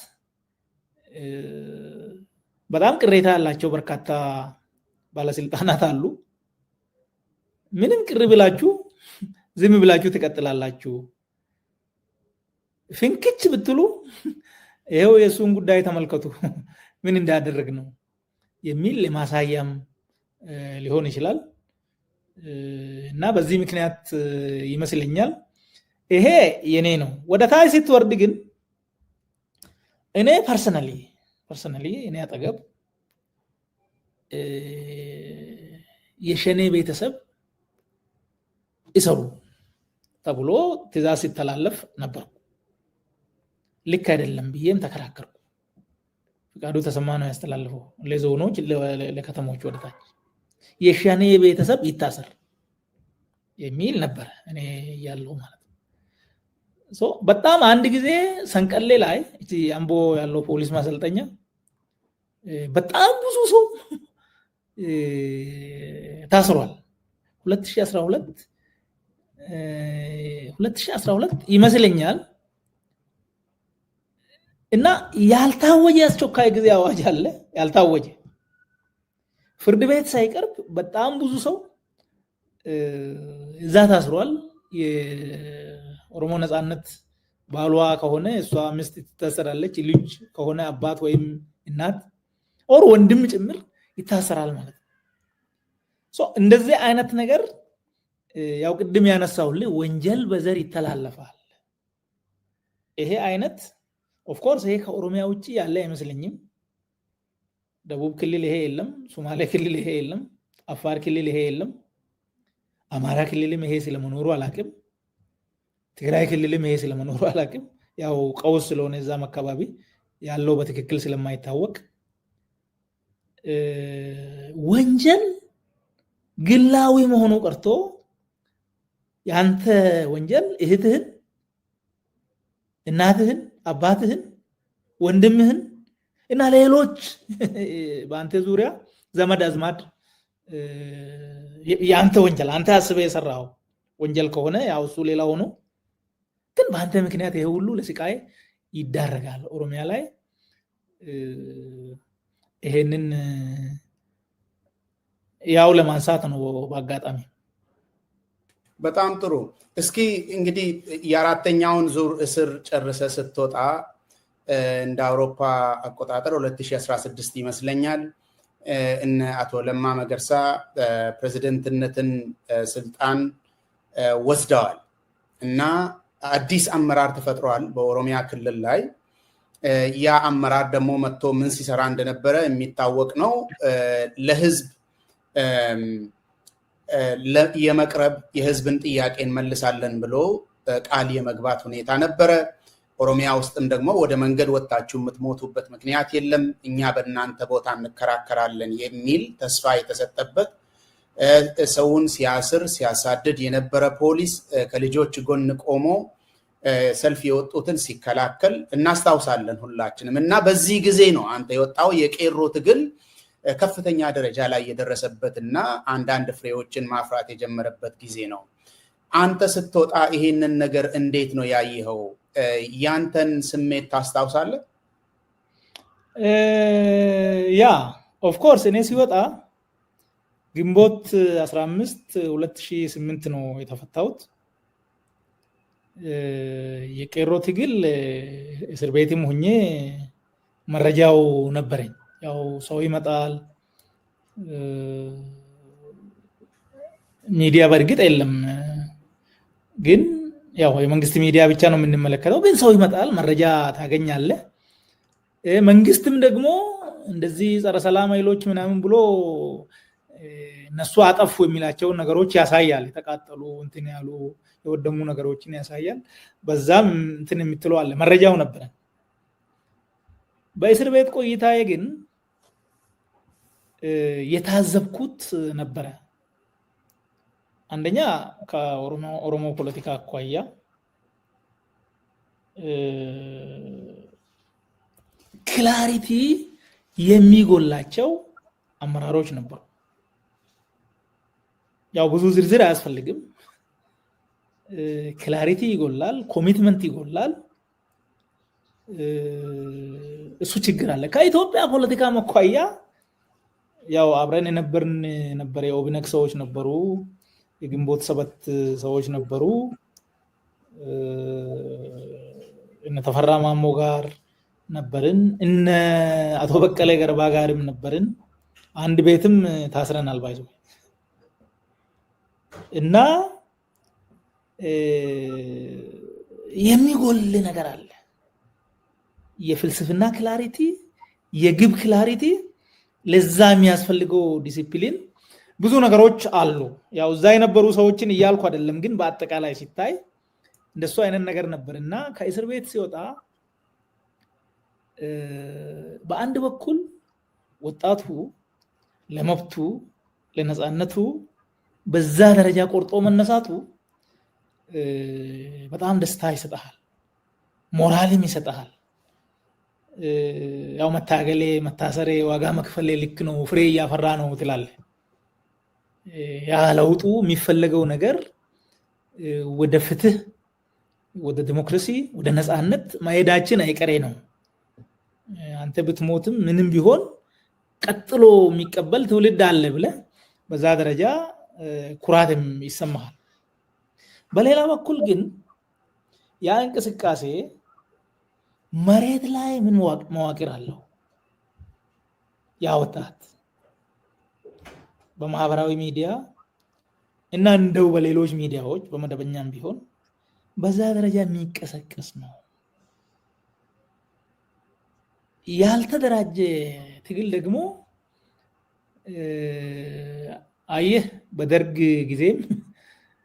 በጣም ቅሬታ ያላቸው በርካታ ባለስልጣናት አሉ። ምንም ቅር ብላችሁ ዝም ብላችሁ ትቀጥላላችሁ፣ ፍንክች ብትሉ ይሄው የሱን ጉዳይ ተመልከቱ ምን እንዳደረግ ነው የሚል ለማሳያም ሊሆን ይችላል። እና በዚህ ምክንያት ይመስለኛል ይሄ የኔ ነው። ወደ ታች ስትወርድ ግን እኔ ፐርሰናሊ እኔ አጠገብ የሸኔ ቤተሰብ ይሰሩ ተብሎ ትዕዛዝ ሲተላለፍ ነበር። ልክ አይደለም ብዬም ተከራከርኩ። ፍቃዱ ተሰማ ነው ያስተላልፈው ለዞኖች ለከተሞች ወደታች የሸኔ ቤተሰብ ይታሰር የሚል ነበር እኔ ያለው ማለት ነው። በጣም አንድ ጊዜ ሰንቀሌ ላይ እቲ አምቦ ያለው ፖሊስ ማሰልጠኛ በጣም ብዙ ሰው ታስሯል። 2012 ይመስለኛል። እና ያልታወጀ አስቸኳይ ጊዜ አዋጅ አለ። ያልታወጀ ፍርድ ቤት ሳይቀርብ በጣም ብዙ ሰው እዛ ታስሯል። የኦሮሞ ነፃነት ባሏ ከሆነ እሷ ሚስት ትታሰራለች፣ ልጅ ከሆነ አባት ወይም እናት ኦር ወንድም ጭምር ይታሰራል ማለት ነው። እንደዚህ አይነት ነገር ያው ቅድም ያነሳውልህ ወንጀል በዘር ይተላለፋል። ይሄ አይነት ኦፍ ኮርስ ይሄ ከኦሮሚያ ውጪ ያለ አይመስለኝም። ደቡብ ክልል ይሄ የለም፣ ሶማሌ ክልል ይሄ የለም፣ አፋር ክልል ይሄ የለም፣ አማራ ክልልም ይሄ ስለመኖሩ አላቅም፣ ትግራይ ክልልም ይሄ ስለመኖሩ አላቅም። ያው ቀውስ ስለሆነ እዛም አካባቢ ያለው በትክክል ስለማይታወቅ ወንጀል ግላዊ መሆኑ ቀርቶ ያንተ ወንጀል እህትህን፣ እናትህን፣ አባትህን፣ ወንድምህን እና ሌሎች በአንተ ዙሪያ ዘመድ አዝማድ ያንተ ወንጀል አንተ አስበህ የሰራው ወንጀል ከሆነ ያው እሱ ሌላ ሆኖ ግን በአንተ ምክንያት ይሄ ሁሉ ለስቃይ ይዳረጋል። ኦሮሚያ ላይ ይሄንን ያው ለማንሳት ነው በአጋጣሚ። በጣም ጥሩ። እስኪ እንግዲህ የአራተኛውን ዙር እስር ጨርሰ ስትወጣ እንደ አውሮፓ አቆጣጠር 2016 ይመስለኛል እነ አቶ ለማ መገርሳ ፕሬዝደንትነትን ስልጣን ወስደዋል እና አዲስ አመራር ተፈጥሯል በኦሮሚያ ክልል ላይ። ያ አመራር ደግሞ መጥቶ ምን ሲሰራ እንደነበረ የሚታወቅ ነው። ለህዝብ የመቅረብ የህዝብን ጥያቄ እንመልሳለን ብሎ ቃል የመግባት ሁኔታ ነበረ። ኦሮሚያ ውስጥም ደግሞ ወደ መንገድ ወጣችሁ የምትሞቱበት ምክንያት የለም፣ እኛ በእናንተ ቦታ እንከራከራለን የሚል ተስፋ የተሰጠበት ሰውን ሲያስር ሲያሳድድ የነበረ ፖሊስ ከልጆች ጎን ቆሞ ሰልፍ የወጡትን ሲከላከል እናስታውሳለን ሁላችንም። እና በዚህ ጊዜ ነው አንተ የወጣው የቄሮ ትግል ከፍተኛ ደረጃ ላይ የደረሰበትና አንዳንድ ፍሬዎችን ማፍራት የጀመረበት ጊዜ ነው። አንተ ስትወጣ ይሄንን ነገር እንዴት ነው ያየኸው? ያንተን ስሜት ታስታውሳለህ? ያ ኦፍ ኮርስ እኔ ሲወጣ ግንቦት 15 2008 ነው የተፈታሁት። የቄሮ ትግል እስር ቤትም ሆኜ መረጃው ነበረኝ። ያው ሰው ይመጣል፣ ሚዲያ በእርግጥ የለም፣ ግን ያው የመንግስት ሚዲያ ብቻ ነው የምንመለከተው። ግን ሰው ይመጣል፣ መረጃ ታገኛለህ። መንግስትም ደግሞ እንደዚህ ጸረ ሰላም ኃይሎች ምናምን ብሎ እነሱ አጠፉ የሚላቸውን ነገሮች ያሳያል። የተቃጠሉ እንትን ያሉ የወደሙ ነገሮችን ያሳያል። በዛም እንትን የምትለው አለ፣ መረጃው ነበረ። በእስር ቤት ቆይታዬ ግን የታዘብኩት ነበረ። አንደኛ ከኦሮሞ ፖለቲካ አኳያ ክላሪቲ የሚጎላቸው አመራሮች ነበሩ። ያው ብዙ ዝርዝር አያስፈልግም። ክላሪቲ ይጎላል፣ ኮሚትመንት ይጎላል። እሱ ችግር አለ። ከኢትዮጵያ ፖለቲካ አኳያ ያው አብረን የነበረ የኦብነግ ሰዎች ነበሩ፣ የግንቦት ሰባት ሰዎች ነበሩ፣ እነ ተፈራ ማሞ ጋር ነበርን፣ እነ አቶ በቀለ ገርባ ጋርም ነበርን። አንድ ቤትም ታስረናል ባይዞ እና የሚጎል ነገር አለ። የፍልስፍና ክላሪቲ፣ የግብ ክላሪቲ፣ ለዛ የሚያስፈልገው ዲሲፕሊን፣ ብዙ ነገሮች አሉ። ያው እዛ የነበሩ ሰዎችን እያልኩ አይደለም፣ ግን በአጠቃላይ ሲታይ እንደሱ አይነት ነገር ነበር እና ከእስር ቤት ሲወጣ በአንድ በኩል ወጣቱ ለመብቱ ለነፃነቱ በዛ ደረጃ ቆርጦ መነሳቱ በጣም ደስታ ይሰጣል፣ ሞራልም ይሰጣል። ያው መታገሌ መታሰሬ ዋጋ መክፈሌ ልክ ነው፣ ፍሬ እያፈራ ነው ትላለህ። ያ ለውጡ የሚፈለገው ነገር ወደ ፍትህ፣ ወደ ዲሞክራሲ፣ ወደ ነፃነት መሄዳችን አይቀሬ ነው። አንተ ብትሞትም ምንም ቢሆን ቀጥሎ የሚቀበል ትውልድ አለ ብለህ በዛ ደረጃ ኩራትም ይሰማሃል። በሌላ በኩል ግን ያ እንቅስቃሴ መሬት ላይ ምን መዋቅር አለው? ያ ወጣት በማህበራዊ ሚዲያ እና እንደው በሌሎች ሚዲያዎች በመደበኛም ቢሆን በዛ ደረጃ የሚቀሰቀስ ነው። ያልተደራጀ ትግል ደግሞ አየህ፣ በደርግ ጊዜም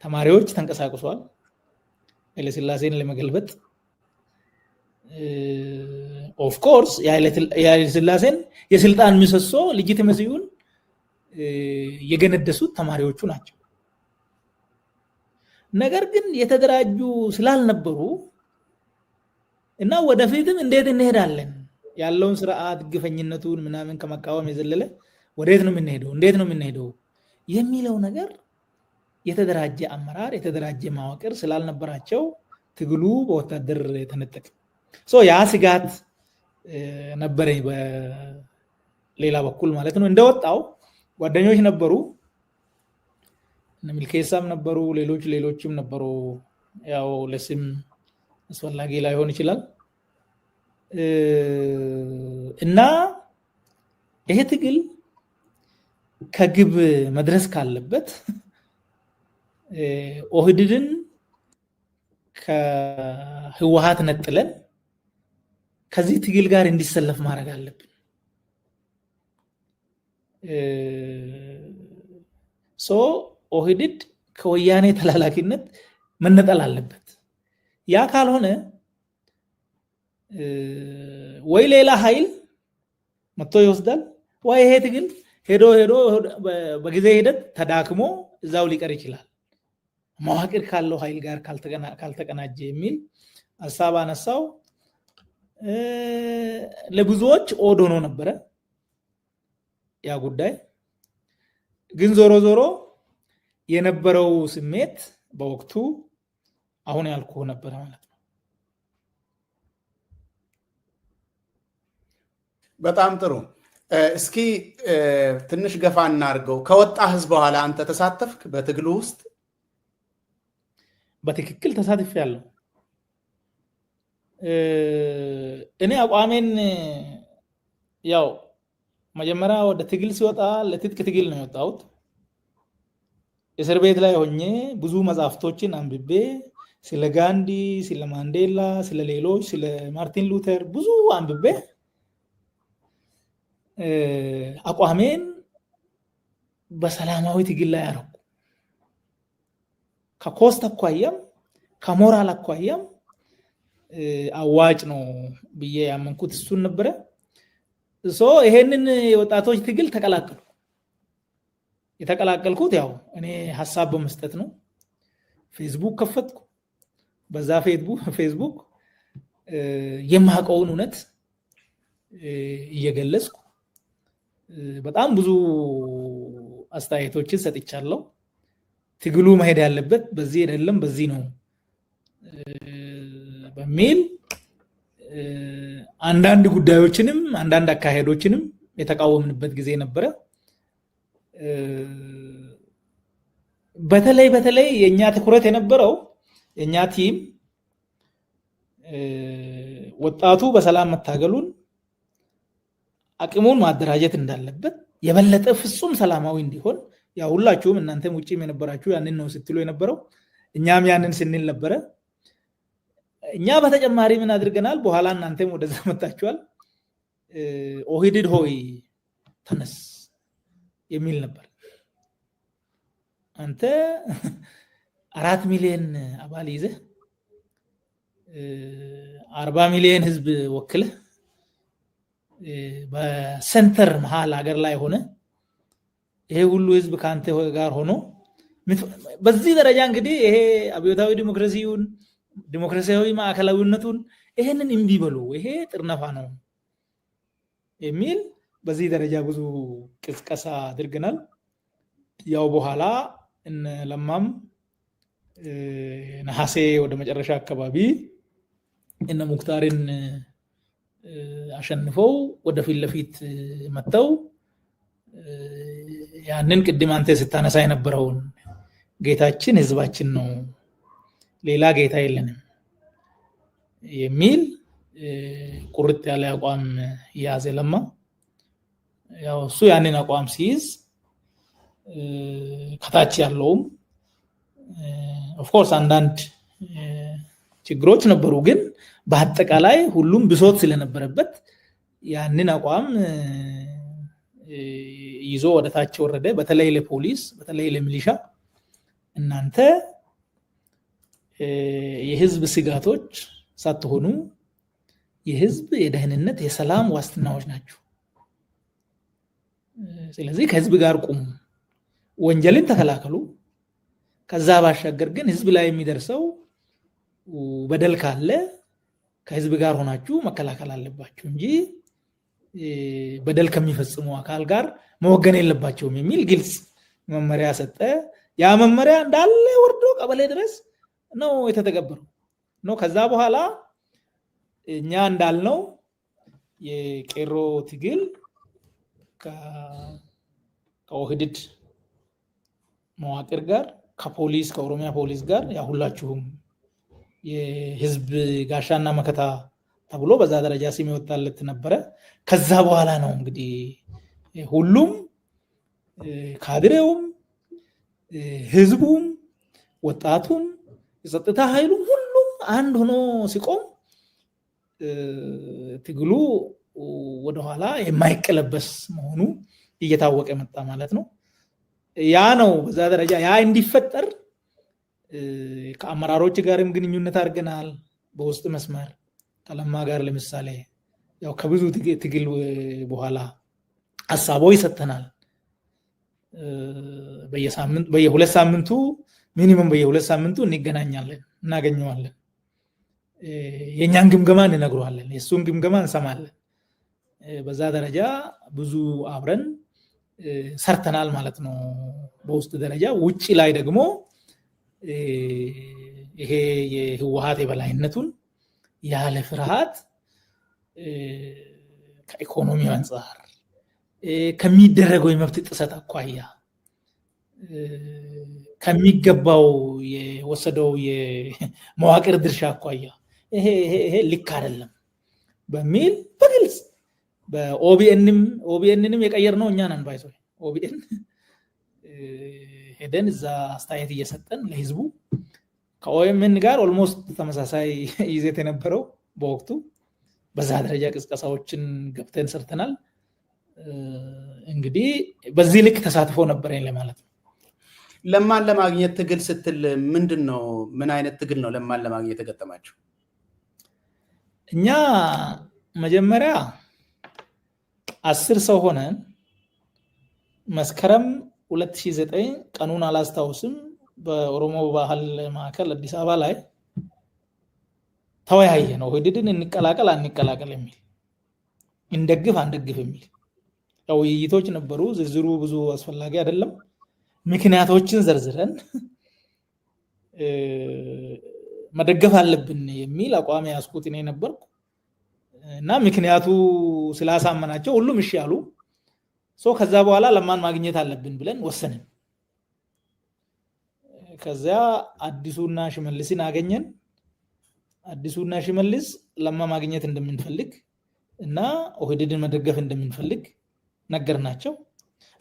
ተማሪዎች ተንቀሳቅሷል ኃይለሥላሴን ለመገልበጥ። ኦፍ ኮርስ የኃይለሥላሴን የስልጣን ምሰሶ ሌጂቲመሲውን የገነደሱት ተማሪዎቹ ናቸው። ነገር ግን የተደራጁ ስላልነበሩ እና ወደፊትም እንዴት እንሄዳለን ያለውን ስርዓት ግፈኝነቱን ምናምን ከመቃወም የዘለለ ወዴት ነው የምንሄደው፣ እንዴት ነው የምንሄደው የሚለው ነገር የተደራጀ አመራር የተደራጀ ማዋቅር ስላልነበራቸው ትግሉ በወታደር ተነጠቀ። ያ ስጋት ነበረኝ በሌላ በኩል ማለት ነው። እንደወጣው ጓደኞች ነበሩ፣ ሚልኬሳም ነበሩ፣ ሌሎችም ነበሩ። ያው ለስም አስፈላጊ ላይሆን ይችላል እና ይሄ ትግል ከግብ መድረስ ካለበት ኦህዴድን ከህወሓት ነጥለን ከዚህ ትግል ጋር እንዲሰለፍ ማድረግ አለብን። ኦህዴድ ከወያኔ ተላላኪነት መነጠል አለበት። ያ ካልሆነ ወይ ሌላ ኃይል መጥቶ ይወስዳል ወይ ይሄ ትግል ሄዶ በጊዜ ሂደት ተዳክሞ እዛው ሊቀር ይችላል መዋቅር ካለው ኃይል ጋር ካልተቀናጀ የሚል ሐሳብ አነሳው ለብዙዎች ኦድ ሆኖ ነበር ያ ጉዳይ ግን ዞሮ ዞሮ የነበረው ስሜት በወቅቱ አሁን ያልኩ ነበር ማለት ነው በጣም ጥሩ እስኪ ትንሽ ገፋ እናርገው ከወጣህስ በኋላ አንተ ተሳተፍክ በትግሉ ውስጥ በትክክል ተሳትፌያለሁ እኔ አቋሜን ያው መጀመሪያ ወደ ትግል ሲወጣ ለትጥቅ ትግል ነው የወጣሁት እስር ቤት ላይ ሆኜ ብዙ መጽሐፍቶችን አንብቤ ስለ ጋንዲ ስለ ማንዴላ ስለ ሌሎች ስለ ማርቲን ሉተር ብዙ አንብቤ አቋሜን በሰላማዊ ትግል ላይ አረኩ ከኮስት አኳያም ከሞራል አኳያም አዋጭ ነው ብዬ ያመንኩት እሱን ነበር ይሄንን የወጣቶች ትግል ተቀላቀሉ የተቀላቀልኩት ያው እኔ ሐሳብ በመስጠት ነው ፌስቡክ ከፈትኩ በዛ ፌስቡክ የማቀውን እውነት እየገለጽኩ በጣም ብዙ አስተያየቶችን ሰጥቻለሁ ትግሉ መሄድ ያለበት በዚህ አይደለም በዚህ ነው በሚል አንዳንድ ጉዳዮችንም አንዳንድ አካሄዶችንም የተቃወምንበት ጊዜ ነበር በተለይ የኛ ትኩረት የነበረው የኛ ቲም ወጣቱ በሰላም መታገሉን አቅሙን ማደራጀት እንዳለበት የበለጠ ፍጹም ሰላማዊ እንዲሆን ያ ሁላችሁም እናንተም ውጪም የነበራችሁ ያንን ነው ስትሉ የነበረው እኛም ያንን ስንል ነበር እኛ በተጨማሪ ምን አድርገናል በኋላ እናንተም ወደዛ መጣችኋል ኦሂድድ ሆይ ተነስ የሚል ነበር አንተ 4 ሚሊዮን አባል ይዘህ 40 ሚሊዮን ህዝብ ወክለህ በሴንተር መሃል ሀገር ላይ ሆነ ይሄ ሁሉ ህዝብ ካንተ ጋር ሆኖ በዚህ ደረጃ እንግዲህ ይሄ አብዮታዊ ዲሞክራሲያዊ ማዕከላዊነቱን ይሄንን እንቢበሉ ይሄ ጥርነፋ ነው የሚል በዚህ ደረጃ ብዙ ቅስቀሳ አድርገናል ያው በኋላ እነ ለማም ነሐሴ ወደ መጨረሻ አካባቢ እነ ሙክታርን አሸንፈው ወደ ፊት ለፊት መተው ያንን ቅድም አንተ ስታነሳ የነበረውን ጌታችን ህዝባችን ነው ሌላ ጌታ የለንም የሚል ቁርጥ ያለ አቋም ያዘ ለማ ያው እሱ ያንን አቋም ሲይዝ ከታች ያለውም ኦፍ ኮርስ አንዳንድ ችግሮች ነበሩ ግን በአጠቃላይ ሁሉም ብሶት ስለነበረበት ያንን አቋም ይዞ ወደታች ወረደ በተለይ ለፖሊስ በተለይ ለሚሊሻ እናንተ የህዝብ ስጋቶች ሳትሆኑ የህዝብ የደህንነት የሰላም ዋስትናዎች ናቸው ስለዚህ ከህዝብ ጋር ቁሙ ወንጀልን ተከላከሉ ከዛ ባሻገር ግን ህዝብ ላይ የሚደርሰው በደል ካለ ከህዝብ ጋር ሆናችሁ መከላከል አለባችሁ እንጂ በደል ከሚፈጽሙ አካል ጋር መወገን የለባቸውም የሚል ግልጽ መመሪያ ሰጠ ያ መመሪያ እንዳለ ወርዶ ቀበሌ ድረስ ነው የተተገበረው ነው ከዛ በኋላ እኛ እንዳልነው የቄሮ ትግል ከኦህድድ መዋቅር ጋር ከፖሊስ ከኦሮሚያ ፖሊስ ጋር ያ ሁላችሁም የህዝብ ጋሻና መከታ ተብሎ በዛ ደረጃ ስም ይወጣለት ነበር ከዛ በኋላ ነው እንግዲህ ሁሉም ካድሬውም ህዝቡም ወጣቱም የጸጥታ ኃይሉም ሁሉም አንድ ሆኖ ሲቆም ትግሉ ወደ ኋላ የማይቀለበስ መሆኑ እየታወቀ መጣ ማለት ነው ያ ነው በዛ ደረጃ ያ እንዲፈጠር ከአመራሮች ጋርም ግንኙነት አድርገናል በውስጥ መስመር ከለማ ጋር ለምሳሌ ያው ከብዙ ትግል በኋላ ሐሳቦ ይሰጠናል። በየሁለት ሳምንቱ ሚኒመም በየሁለት ሳምንቱ እንገናኛለን፣ እናገኘዋለን። የኛን ግምገማ እንነግረዋለን፣ የሱን ግምገማ እንሰማለን። በዛ ደረጃ ብዙ አብረን ሰርተናል ማለት ነው በውስጥ ደረጃ። ውጪ ላይ ደግሞ ይሄ የህወሓት የበላይነቱን ያለ ፍርሃት ከኢኮኖሚው አንፃር ከሚደረገው የመብት ጥሰት አኳያ ከሚገባው የወሰደው የመዋቅር ድርሻ አኳያ ይሄ ልክ አይደለም በሚል በግልጽ በኦቢኤንንም የቀየርነው እኛ ነን። ባይዞ ኦቢኤን ሄደን እዛ አስተያየት እየሰጠን ለህዝቡ ከኦኤምኤን ጋር ኦልሞስት ተመሳሳይ ይዘት የነበረው በወቅቱ በዛ ደረጃ ቅስቀሳዎችን ገብተን ሰርተናል። እንግዲህ በዚህ ልክ ተሳትፎ ነበረኝ ለማለት ነው። ለማን ለማግኘት ትግል ስትል ምንድነው? ምን አይነት ትግል ነው ለማን ለማግኘት ተገጠማችሁ? እኛ መጀመሪያ 10 ሰው ሆነን መስከረም 2009 ቀኑን አላስታውስም በኦሮሞ ባህል ማዕከል አዲስ አበባ ላይ ተወያየ ነው። ኦህዴድን እንቀላቀል አንቀላቀል የሚል እንደግፍ አንደግፍ የሚል ያው ውይይቶች ነበሩ። ዝርዝሩ ብዙ አስፈላጊ አይደለም። ምክንያቶችን ዘርዝረን መደገፍ አለብን የሚል አቋም ያስኩት እኔ ነበርኩ እና ምክንያቱ ስላሳመናቸው ሁሉም እሺ ያሉ። ከዛ በኋላ ለማን ማግኘት አለብን ብለን ወሰንን። ከዛ አዲሱና ሽመልስን አገኘን። አዲሱና ሽመልስ ለማ ማግኘት እንደምንፈልግ እና ኦህዴድን መደገፍ እንደምንፈልግ ነገርናቸው።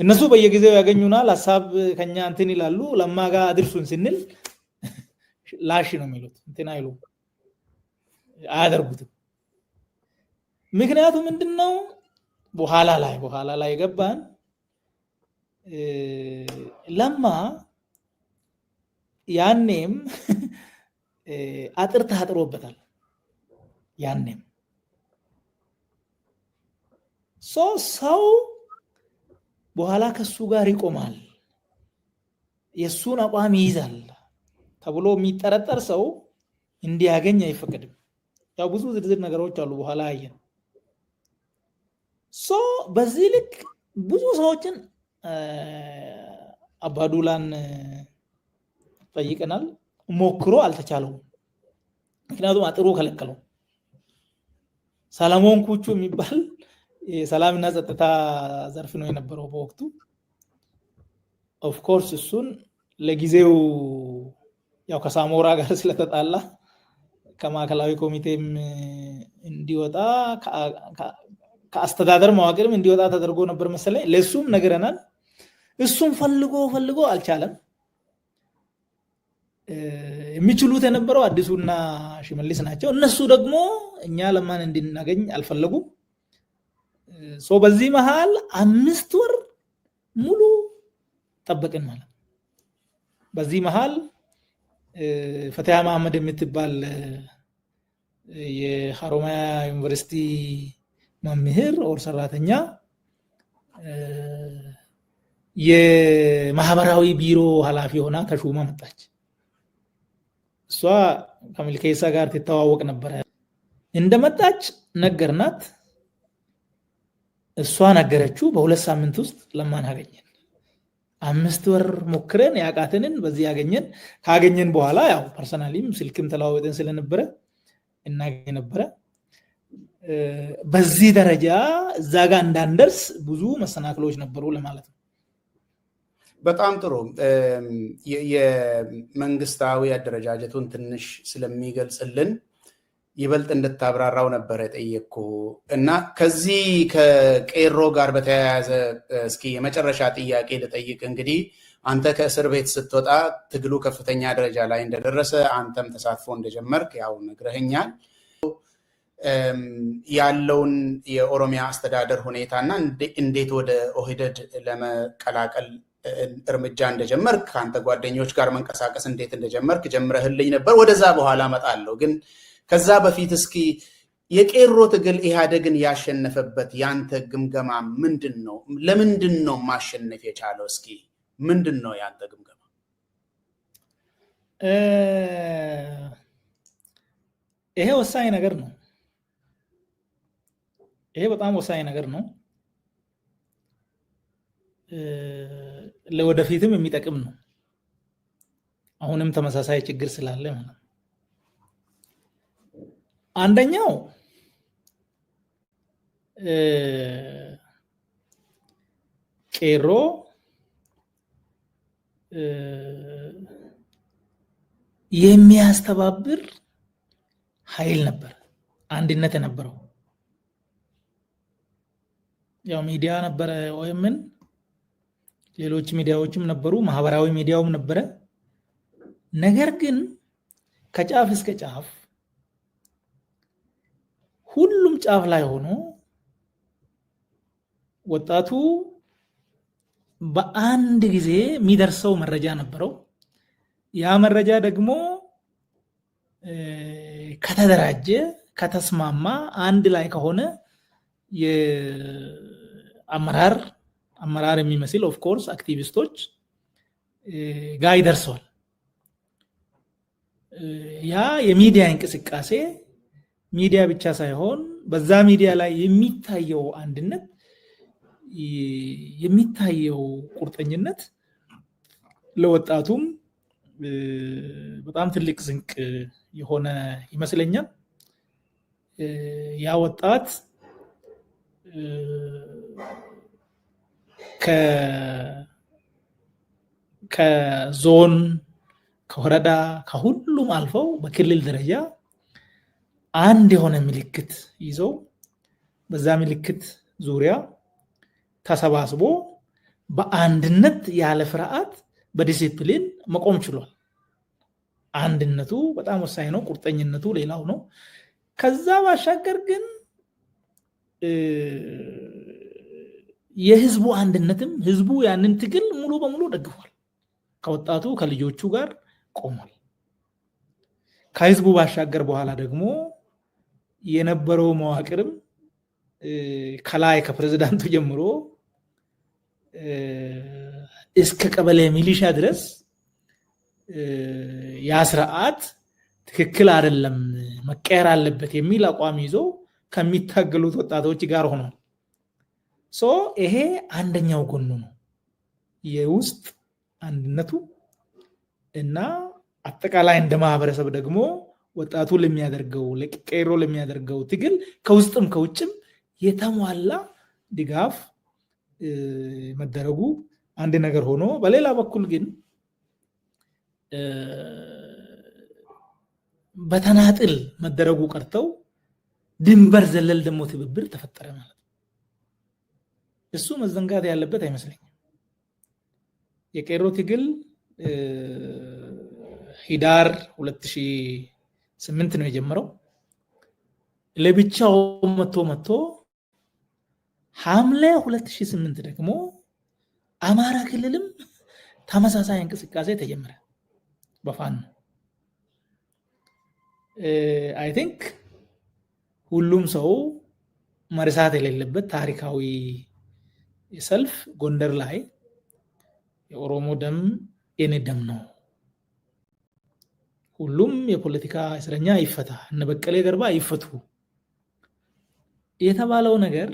እነሱ በየጊዜው ያገኙናል፣ ሐሳብ ከኛ እንትን ይላሉ። ለማ ጋር አድርሱን ስንል ላሽ ነው የሚሉት፣ እንትን አይሉ አያደርጉትም። ምክንያቱ ምንድነው? በኋላ ላይ ገባን። ለማ ያኔም አጥር ታጥሮበታል። ያኔም ሰው በኋላ ከሱ ጋር ይቆማል፣ የሱን አቋም ይይዛል ተብሎ የሚጠረጠር ሰው እንዲያገኝ አይፈቀድም። ያው ብዙ ዝርዝር ነገሮች አሉ፣ በኋላ አየን። በዚህ ልክ ብዙ ሰዎችን አባዱላን ጠይቀናል። ሞክሮ አልተቻለውም። ምክንያቱም አጥሩ ከለከለው። ሰለሞን ኩቹ የሚባል የሰላምና ጸጥታ ዘርፍ ነው የነበረው በወቅቱ። ኦፍ ኮርስ እሱን ለጊዜው ያው ከሳሞራ ጋር ስለተጣላ ከማዕከላዊ ኮሚቴም እንዲወጣ ከአስተዳደር መዋቅርም እንዲወጣ ተደርጎ ነበር መሰለኝ። ለሱም ነገረናል። እሱም ፈልጎ አልቻለም። የሚችሉት የነበረው አዲሱና ሽመልስ ናቸው። እነሱ ደግሞ እኛ ለማን እንድናገኝ አልፈለጉም። በዚህ መሃል 5 ወር ሙሉ ጠበቅን ማለት። በዚህ መሃል ፈቲያ መሐመድ የምትባል የሐሮማያ ዩኒቨርሲቲ መምህር ኦር ሰራተኛ የማህበራዊ ቢሮ ኃላፊ ሆና ተሹማ መጣች። እሷ ከሚልኬሳ ጋር ትተዋወቅ ነበር። እንደመጣች ነገርናት። እሷ ነገረችው። በ2 ሳምንት ውስጥ ለማን አገኘን። 5 ወር ሞክረን ያቃተንን በዚህ ያገኘን። ካገኘን በኋላ ያው ፐርሰናሊም ስልክም ተለዋወጠን ስለነበረ እናገኝ ነበረ። በዚህ ደረጃ እዛ ጋር እንዳንደርስ ብዙ መሰናክሎች ነበሩ ለማለት ነው። በጣም ጥሩ። የመንግስታዊ አደረጃጀቱን ትንሽ ስለሚገልጽልን ይበልጥ እንድታብራራው ነበር የጠየቅኩ እና ከዚህ ከቄሮ ጋር በተያያዘ እስኪ የመጨረሻ ጥያቄ ልጠይቅ። እንግዲህ አንተ ከእስር ቤት ስትወጣ ትግሉ ከፍተኛ ደረጃ ላይ እንደደረሰ አንተም ተሳትፎ እንደጀመርክ ያው ነግረኸኛል። ያለውን የኦሮሚያ አስተዳደር ሁኔታና እንዴት ወደ ኦህዴድ ለመቀላቀል እርምጃ እንደጀመርክ ከአንተ ጓደኞች ጋር መንቀሳቀስ እንዴት እንደጀመርክ ጀምረህልኝ ነበር። ወደዛ በኋላ እመጣለሁ። ግን ከዛ በፊት እስኪ የቄሮ ትግል ኢህአዴግን ያሸነፈበት ያንተ ግምገማ ምንድነው? ለምንድነው ማሸነፍ የቻለው? እስኪ ምንድነው ያንተ ግምገማ? ይሄ ወሳኝ ነገር ነው። ይሄ በጣም ወሳኝ ነገር ነው። ለወደፊትም የሚጠቅም ነው። አሁንም ተመሳሳይ ችግር ስላለ ማለት ነው። አንደኛው ቄሮ የሚያስተባብር ኃይል ነበር፣ አንድነት የነበረው። ያው ሚዲያ ነበረ፣ ኦኤምን ሌሎች ሚዲያዎችም ነበሩ፣ ማህበራዊ ሚዲያውም ነበረ። ነገር ግን ከጫፍ እስከ ጫፍ ሁሉም ጫፍ ላይ ሆኖ ወጣቱ በአንድ ጊዜ የሚደርሰው መረጃ ነበረው። ያ መረጃ ደግሞ ከተደራጀ ከተስማማ አንድ ላይ ከሆነ አመራር የሚመስል ኦፍ ኮርስ አክቲቪስቶች ጋር ይደርሰዋል። ያ የሚዲያ እንቅስቃሴ ሚዲያ ብቻ ሳይሆን በዛ ሚዲያ ላይ የሚታየው አንድነት የሚታየው ቁርጠኝነት ለወጣቱም በጣም ትልቅ ስንቅ የሆነ ይመስለኛል። ያ ወጣት ከዞን ከወረዳ ከሁሉም አልፈው በክልል ደረጃ አንድ የሆነ ምልክት ይዘው በዛ ምልክት ዙሪያ ተሰባስቦ በአንድነት ያለ ፍርሃት በዲሲፕሊን መቆም ችሏል። አንድነቱ በጣም ወሳኝ ነው። ቁርጠኝነቱ ሌላው ነው። ከዛ ባሻገር ግን የህዝቡ አንድነትም ህዝቡ ያንን ትግል ሙሉ በሙሉ ደግፏል። ከወጣቱ ከልጆቹ ጋር ቆሟል። ከህዝቡ ባሻገር በኋላ ደግሞ የነበረው መዋቅርም ከላይ ከፕሬዝዳንቱ ጀምሮ እስከ ቀበሌ ሚሊሻ ድረስ ያ ስርዓት ትክክል አይደለም መቀየር አለበት የሚል አቋም ይዞ ከሚታገሉት ወጣቶች ጋር ሆኗል። ይሄ አንደኛው ጎኑ ነው፣ የውስጥ አንድነቱ እና አጠቃላይ እንደ ማህበረሰብ ደግሞ ወጣቱ ለሚያደርገው ለቄሮ ለሚያደርገው ትግል ከውስጥም ከውጭም የተሟላ ድጋፍ መደረጉ አንድ ነገር ሆኖ፣ በሌላ በኩል ግን በተናጥል መደረጉ ቀርተው ድንበር ዘለል ደግሞ ትብብር ተፈጠረ ማለት ነው። እሱ መዘንጋት ያለበት አይመስለኝም። የቄሮ ትግል ሂዳር 2008 ነው የጀመረው። ለብቻው መጥቶ ሐምሌ 2008 ደግሞ አማራ ክልልም ተመሳሳይ እንቅስቃሴ ተጀመረ በፋኖ። አይ ቲንክ ሁሉም ሰው መርሳት የሌለበት ታሪካዊ ሰልፍ ጎንደር ላይ የኦሮሞ ደም የኔ ደም ነው፣ ሁሉም የፖለቲካ እስረኛ ይፈታ፣ እነ በቀለ ገርባ ይፈቱ የተባለው ነገር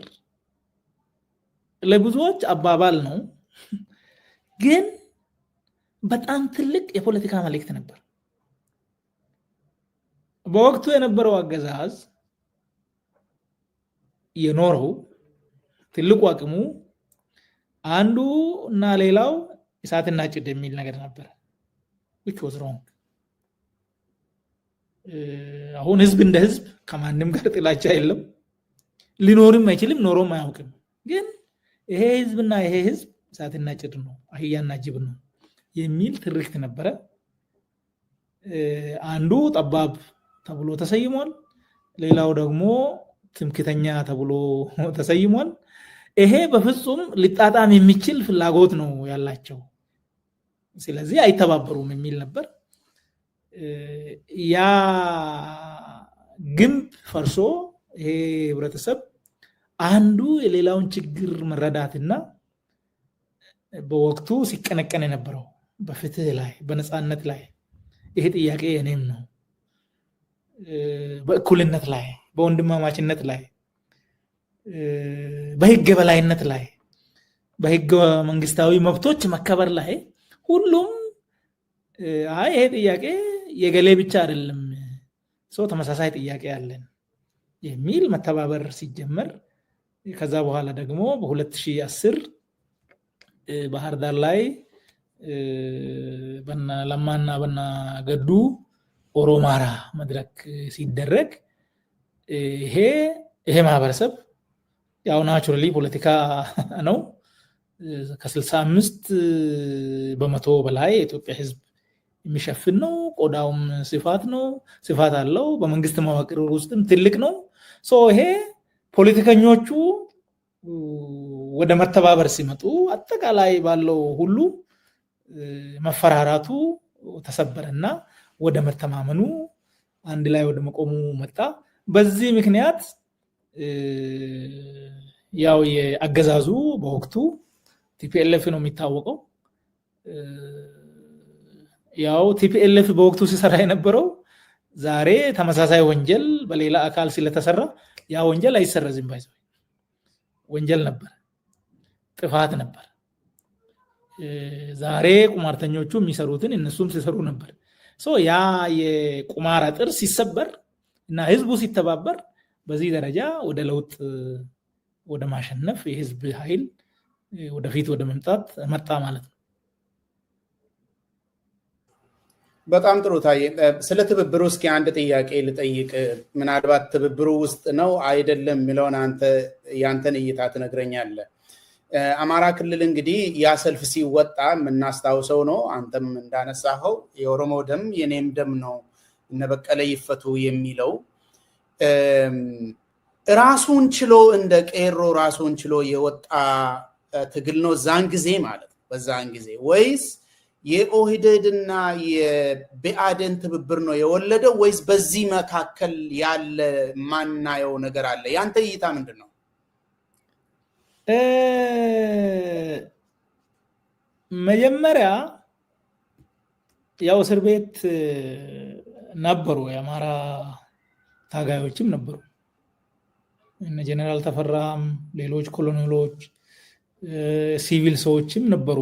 ለብዙዎች አባባል ነው፣ ግን በጣም ትልቅ የፖለቲካ መልእክት ነበር። በወቅቱ የነበረው አገዛዝ የኖረው ትልቁ አቅሙ አንዱ እና ሌላው እሳትና ጭድ የሚል ነገር ነበር፣ which was wrong። አሁን ህዝብ እንደ ህዝብ ከማንም ጋር ጥላቻ የለም፣ ሊኖርም አይችልም፣ ኖሮም አያውቅም። ግን ይሄ ህዝብና ይሄ ህዝብ እሳትና ጭድ ነው፣ አህያና ጅብ ነው የሚል ትርክት ነበረ። አንዱ ጠባብ ተብሎ ተሰይሟል፣ ሌላው ደግሞ ትምክተኛ ተብሎ ተሰይሟል። ይሄ በፍጹም ሊጣጣም የሚችል ፍላጎት ነው ያላቸው፣ ስለዚህ አይተባበሩም የሚል ነበር። ያ ግንብ ፈርሶ ይሄ ህብረተሰብ አንዱ የሌላውን ችግር መረዳትና በወቅቱ ሲቀነቀን የነበረው በፍትህ ላይ በነፃነት ላይ ይሄ ጥያቄ የኔም ነው፣ በእኩልነት ላይ በወንድማማችነት ላይ በህግ በላይነት ላይ በህገ መንግስታዊ መብቶች መከበር ላይ ሁሉም ይሄ ጥያቄ የገሌ ብቻ አይደለም፣ ሰው ተመሳሳይ ጥያቄ አለን የሚል መተባበር ሲጀመር ከዛ በኋላ ደግሞ በ2010 ባህር ዳር ላይ በና ለማና በና ገዱ ኦሮማራ መድረክ ሲደረግ ይሄ ማህበረሰብ ያው ናቹራሊ ፖለቲካ ነው ከ65 በመቶ በላይ የኢትዮጵያ ህዝብ የሚሸፍን ነው። ቆዳውም ስፋት አለው። በመንግስት መዋቅር ውስጥም ትልቅ ነው። ይሄ ፖለቲከኞቹ ወደ መተባበር ሲመጡ አጠቃላይ ባለው ሁሉ መፈራራቱ ተሰበረና ወደ መተማመኑ አንድ ላይ ወደ መቆሙ መጣ። በዚህ ምክንያት ያው የአገዛዙ በወቅቱ ቲፒኤልኤፍ ነው የሚታወቀው። ያው ቲፒኤልኤፍ በወቅቱ ሲሰራ የነበረው ዛሬ ተመሳሳይ ወንጀል በሌላ አካል ስለተሰራ ያ ወንጀል አይሰረዝም። ባይዘው ወንጀል ነበር፣ ጥፋት ነበር። ዛሬ ቁማርተኞቹ የሚሰሩትን እነሱም ሲሰሩ ነበር። ያ የቁማር አጥር ሲሰበር እና ህዝቡ ሲተባበር በዚህ ደረጃ ወደ ለውጥ ወደ ማሸነፍ የህዝብ ኃይል ወደፊት ወደ መምጣት መጣ ማለት ነው። በጣም ጥሩ ታዬ። ስለ ትብብሩ እስኪ አንድ ጥያቄ ልጠይቅ። ምናልባት ትብብሩ ውስጥ ነው አይደለም የሚለውን ያንተን እይታ ትነግረኛለህ። አማራ ክልል እንግዲህ ያ ሰልፍ ሲወጣ የምናስታውሰው ነው። አንተም እንዳነሳኸው የኦሮሞ ደም የኔም ደም ነው እነ በቀለ ይፈቱ የሚለው ራሱን ችሎ እንደ ቄሮ ራሱን ችሎ የወጣ ትግል ነው ዛን ጊዜ ማለት ነው። በዛን ጊዜ ወይስ የኦህዴድና የብአዴን ትብብር ነው የወለደው ወይስ በዚህ መካከል ያለ ማናየው ነገር አለ? ያንተ እይታ ምንድን ነው? መጀመሪያ ያው እስር ቤት ነበሩ፣ የአማራ ታጋዮችም ነበሩ። እነ ጀነራል ተፈራም ሌሎች ኮሎኔሎች ሲቪል ሰዎችም ነበሩ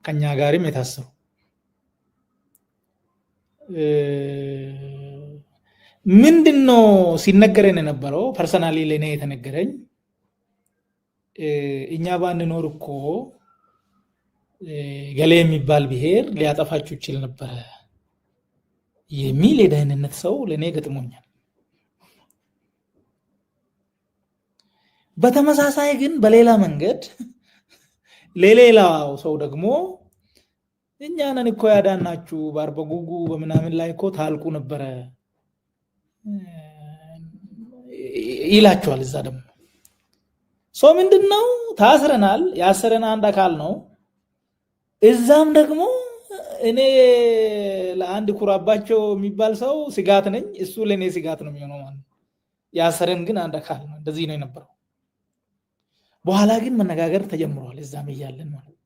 ከኛ ጋርም የታሰሩ። ምንድነው ሲነገረን የነበረው? ፐርሰናሊ ለኔ የተነገረኝ እኛ ባንኖር እኮ ገሌ የሚባል ብሔር ሊያጠፋችሁ ይችል ነበረ የሚል የደህንነት ሰው ለኔ ገጥሞኛል። በተመሳሳይ ግን በሌላ መንገድ ለሌላው ሰው ደግሞ እኛ ነን እኮ ያዳናችሁ በአርበጉጉ በምናምን ላይ እኮ ታልቁ ነበረ ይላችኋል። እዛ ደግሞ ሰው ምንድነው ታስረናል፣ ያሰረን አንድ አካል ነው። እዛም ደግሞ እኔ ለአንድ ኩራባቸው የሚባል ሰው ስጋት ነኝ፣ እሱ ለኔ ስጋት ነው የሚሆነው ማለት። ያሰረን ግን አንድ አካል ነው። እንደዚህ ነው የነበረው። በኋላ ግን መነጋገር ተጀምሯል። እዛም እያለን ማለት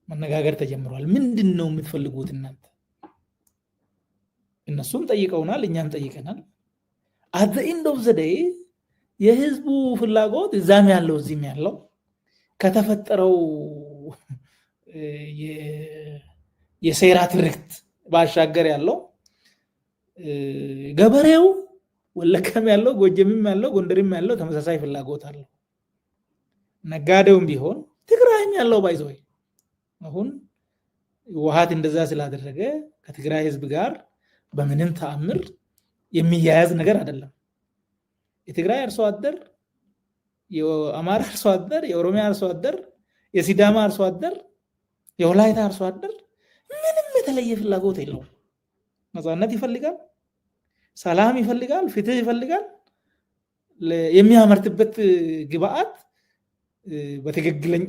መነጋገር ተጀምሯል። ምንድነው የምትፈልጉት እናንተ? እነሱም ጠይቀውናል፣ እኛም ጠይቀናል። at the end of the day የህዝቡ ፍላጎት እዛም ያለው እዚህም ያለው ከተፈጠረው የሴራ ትርክት ባሻገር ያለው ገበሬው ወለከም ያለው ጎጀምም ያለው ጎንደርም ያለው ተመሳሳይ ፍላጎት አለው። ነጋዴውም ቢሆን ትግራይም ያለው ባይዘው አሁን ውሃት እንደዛ ስላደረገ ከትግራይ ህዝብ ጋር በምንም ተአምር የሚያያዝ ነገር አይደለም። የትግራይ አርሶ አደር፣ የአማራ አርሶ አደር፣ የኦሮሚያ አርሶ አደር፣ የሲዳማ አርሶ አደር፣ የወላይታ አርሶ አደር ምንም የተለየ ፍላጎት የለውም። ነፃነት ይፈልጋል፣ ሰላም ይፈልጋል፣ ፍትህ ይፈልጋል። የሚያመርትበት ግብአት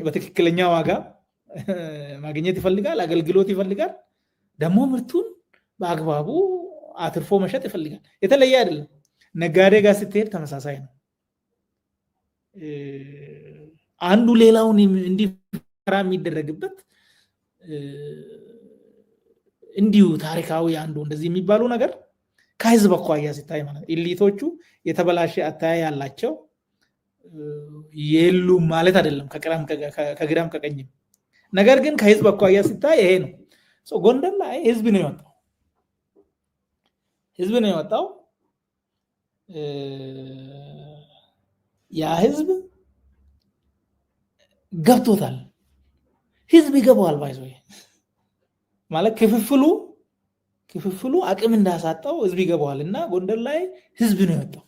በትክክለኛ ዋጋ ማግኘት ይፈልጋል፣ አገልግሎት ይፈልጋል። ደግሞ ምርቱን በአግባቡ አትርፎ መሸጥ ይፈልጋል። የተለየ አይደለም። ነጋዴ ጋር ስትሄድ ተመሳሳይ ነው። አንዱ ሌላውን እንዲፈራ የሚደረግበት እንዲሁ ታሪካዊ አንዱ እንደዚህ የሚባሉ ነገር ከህዝብ አኳያ ሲታይ ማለት ኢሊቶቹ የተበላሸ አታያ ያላቸው የሉም ማለት አይደለም፣ ከግራም ከቀኝም። ነገር ግን ከህዝብ አኳያ ሲታይ ይሄ ነው። ጎንደር ላይ ህዝብ ነው የወጣው። ያ ህዝብ ገብቶታል። ህዝብ ይገባዋል ባይዞ ማለት ክፍፍሉ አቅም እንዳሳጣው ህዝብ ይገባዋል። እና ጎንደር ላይ ህዝብ ነው የወጣው።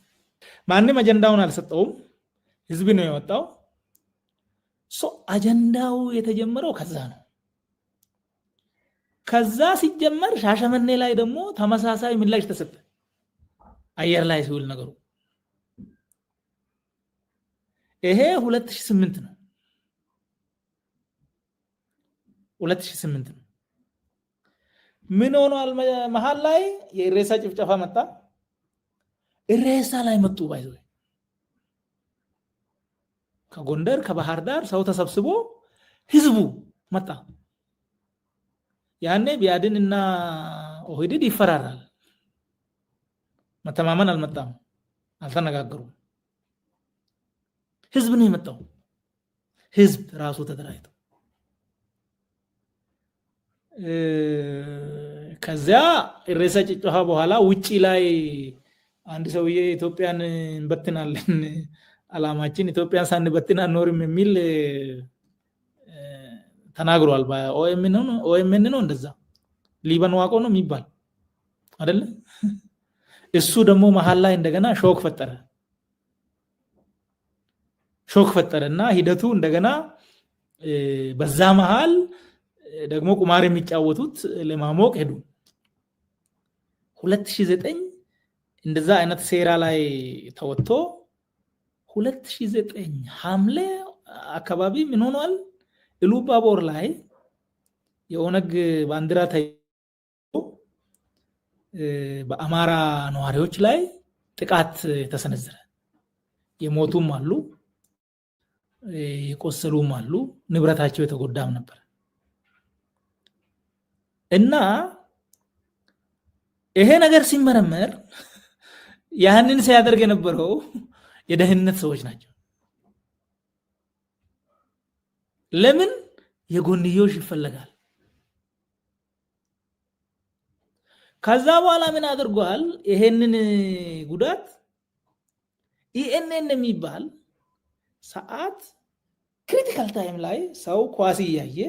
ማንም አጀንዳውን አልሰጠውም፣ ህዝብ ነው የወጣው። አጀንዳው የተጀመረው ከዛ ነው። ከዛ ሲጀመር ሻሸመኔ ላይ ደግሞ ተመሳሳይ ምላሽ ተሰጠ። አየር ላይ ሲውል ነገሩ ይሄ 2008 ነው። 2008 ነው። ምን ሆኗል? መሃል ላይ የኢሬሳ ጭፍጨፋ መጣ። ኢሬሳ ላይ መጡ ባይዘው ከጎንደር ከባህር ዳር ሰው ተሰብስቦ ህዝቡ መጣ። ያኔ ቢያድን እና ኦህዴድ ይፈራራል። መተማመን አልመጣም፣ አልተነጋገሩም። ህዝብ ነው የመጣው። ህዝብ ራሱ ተደራጅቶ ከዚያ ኢሬሳ ጭፍጨፋ በኋላ ውጪ ላይ አንድ ሰውዬ ኢትዮጵያን እንበትናለን፣ አላማችን ኢትዮጵያን ሳንበትን አንኖርም የሚል ተናግሯል። ኦኤምኤን ነው እንደዛ ሊበን ዋቆ ነው የሚባል አይደለ? እሱ ደግሞ መሃል ላይ እንደገና ሾክ ፈጠረና ሂደቱ እንደገና በዛ መሃል ደግሞ ቁማር የሚጫወቱት ለማሞቅ ሄዱ። 2009 እንደዛ አይነት ሴራ ላይ ተወጥቶ 2009 ሐምሌ አካባቢ ምን ሆኗል? ኢሉባቦር ላይ የኦነግ ባንዲራ ተይዞ በአማራ ነዋሪዎች ላይ ጥቃት ተሰነዘረ። የሞቱም አሉ፣ የቆሰሉም አሉ፣ ንብረታቸው የተጎዳም ነበር። እና ይሄ ነገር ሲመረመር ያንን ሲያደርግ የነበረው የደህንነት ሰዎች ናቸው። ለምን የጎንዮሽ ይፈለጋል። ከዛ በኋላ ምን አድርጓል? ይሄንን ጉዳት ኢኤንኤን የሚባል ሰዓት ክሪቲካል ታይም ላይ ሰው ኳስ እያየ